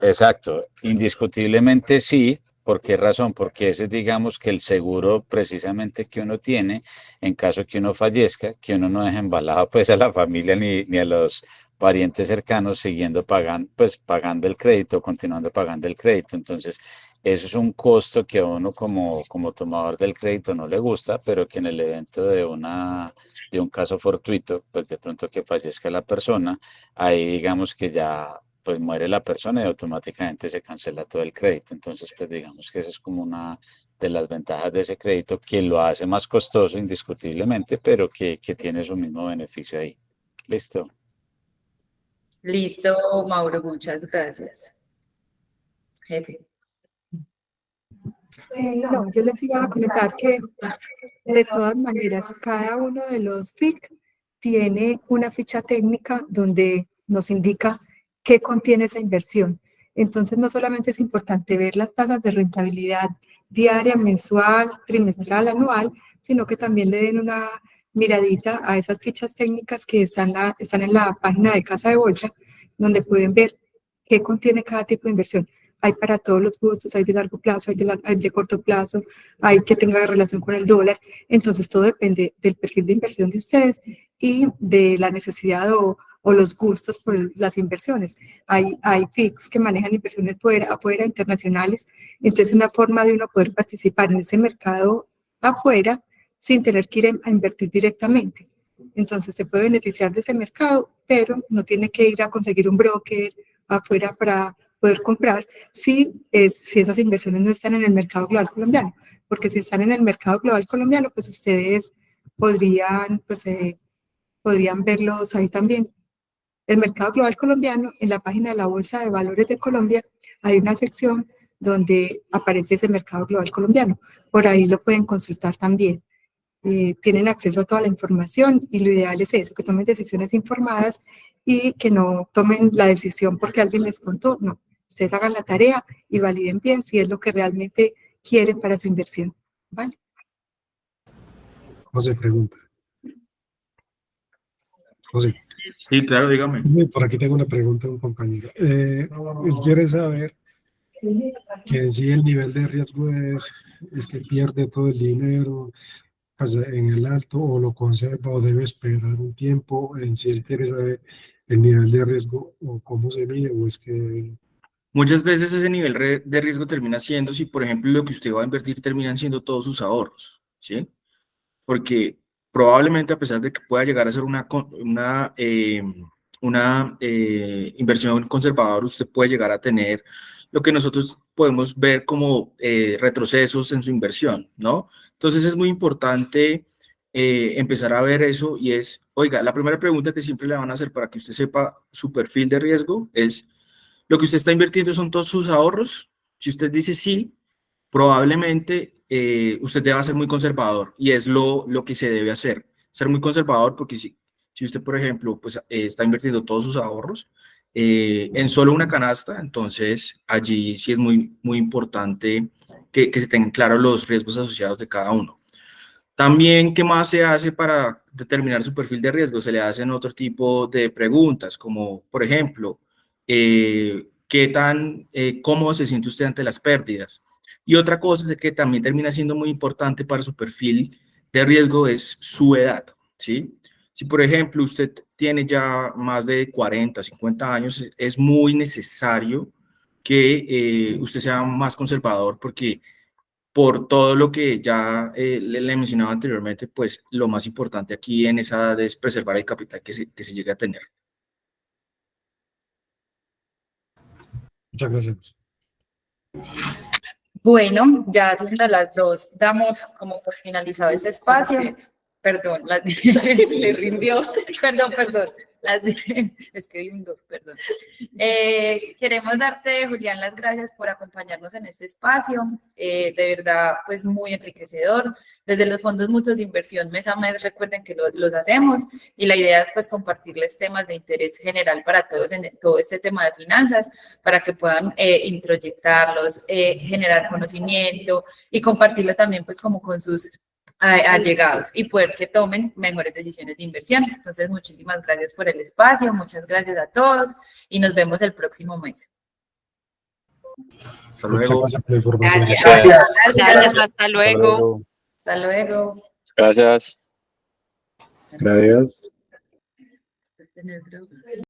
exacto, indiscutiblemente sí. ¿Por qué razón? Porque ese es, digamos, que el seguro precisamente que uno tiene en caso que uno fallezca, que uno no deje embalado pues a la familia ni a los parientes cercanos siguiendo pagando, pues pagando el crédito, continuando pagando el crédito. Entonces, eso es un costo que a uno como tomador del crédito no le gusta, pero que en el evento de un caso fortuito, pues de pronto que fallezca la persona, ahí digamos que ya pues muere la persona y automáticamente se cancela todo el crédito. Entonces, pues digamos que esa es como una de las ventajas de ese crédito que lo hace más costoso indiscutiblemente, pero que tiene su mismo beneficio ahí. Listo. Listo, Mauro, muchas gracias. Jefe. No, yo les iba a comentar que de todas maneras cada uno de los FIC tiene una ficha técnica donde nos indica qué contiene esa inversión. Entonces no solamente es importante ver las tasas de rentabilidad diaria, mensual, trimestral, anual, sino que también le den una miradita a esas fichas técnicas que están en la página de Casa de Bolsa, donde pueden ver qué contiene cada tipo de inversión. Hay para todos los gustos, hay de largo plazo, hay de corto plazo, hay que tenga relación con el dólar. Entonces, todo depende del perfil de inversión de ustedes y de la necesidad o los gustos por las inversiones. Hay FICs que manejan inversiones afuera, internacionales. Entonces, una forma de uno poder participar en ese mercado afuera sin tener que ir a invertir directamente. Entonces, se puede beneficiar de ese mercado, pero no tiene que ir a conseguir un broker afuera para poder comprar si esas inversiones no están en el mercado global colombiano, porque si están en el mercado global colombiano, pues ustedes podrían verlos ahí también. El mercado global colombiano, en la página de la Bolsa de Valores de Colombia, hay una sección donde aparece ese mercado global colombiano. Por ahí lo pueden consultar también. Tienen acceso a toda la información y lo ideal es eso, que tomen decisiones informadas y que no tomen la decisión porque alguien les contó, no, Ustedes hagan la tarea y validen bien si es lo que realmente quieren para su inversión, ¿vale? José pregunta. José, Sí, claro, dígame. por aquí tengo una pregunta de un compañero. Él quiere saber que en sí el nivel de riesgo es que pierde todo el dinero pues, en el alto o lo conserva o debe esperar un tiempo. En sí él quiere saber el nivel de riesgo o cómo se mide o es que... Muchas veces ese nivel de riesgo termina siendo, si por ejemplo lo que usted va a invertir terminan siendo todos sus ahorros, ¿sí? Porque probablemente a pesar de que pueda llegar a ser una inversión conservadora, usted puede llegar a tener lo que nosotros podemos ver como retrocesos en su inversión, ¿no? Entonces es muy importante empezar a ver eso y es, oiga, la primera pregunta que siempre le van a hacer para que usted sepa su perfil de riesgo es, ¿lo que usted está invirtiendo son todos sus ahorros? Si usted dice sí, probablemente usted deba ser muy conservador y es lo que se debe hacer, ser muy conservador porque si usted, por ejemplo, pues, está invirtiendo todos sus ahorros en solo una canasta, entonces allí sí es muy importante que se tengan claros los riesgos asociados de cada uno. También, ¿qué más se hace para determinar su perfil de riesgo? Se le hacen otro tipo de preguntas, como, por ejemplo, ¿qué tan cómodo se siente usted ante las pérdidas? Y otra cosa es que también termina siendo muy importante para su perfil de riesgo es su edad, ¿sí? Si, por ejemplo, usted tiene ya más de 40 o 50 años, es muy necesario que usted sea más conservador porque por todo lo que ya le mencionaba anteriormente, pues lo más importante aquí en esa edad es preservar el capital que se llegue a tener. Muchas gracias. Bueno, ya siendo las 2, damos como por finalizado este espacio. Perdón, Le rindió. perdón. Es que hay un 2, perdón. Queremos darte, Julián, las gracias por acompañarnos en este espacio. De verdad, pues muy enriquecedor. Desde los fondos mutuos de inversión mes a mes, recuerden que los hacemos y la idea es pues compartirles temas de interés general para todos en todo este tema de finanzas, para que puedan introyectarlos, generar conocimiento y compartirlo también pues como con sus allegados y poder que tomen mejores decisiones de inversión. Entonces, muchísimas gracias por el espacio, muchas gracias a todos y nos vemos el próximo mes. Hasta luego. Muchas gracias por la información. Gracias, hasta luego. Hasta luego. Gracias. Gracias.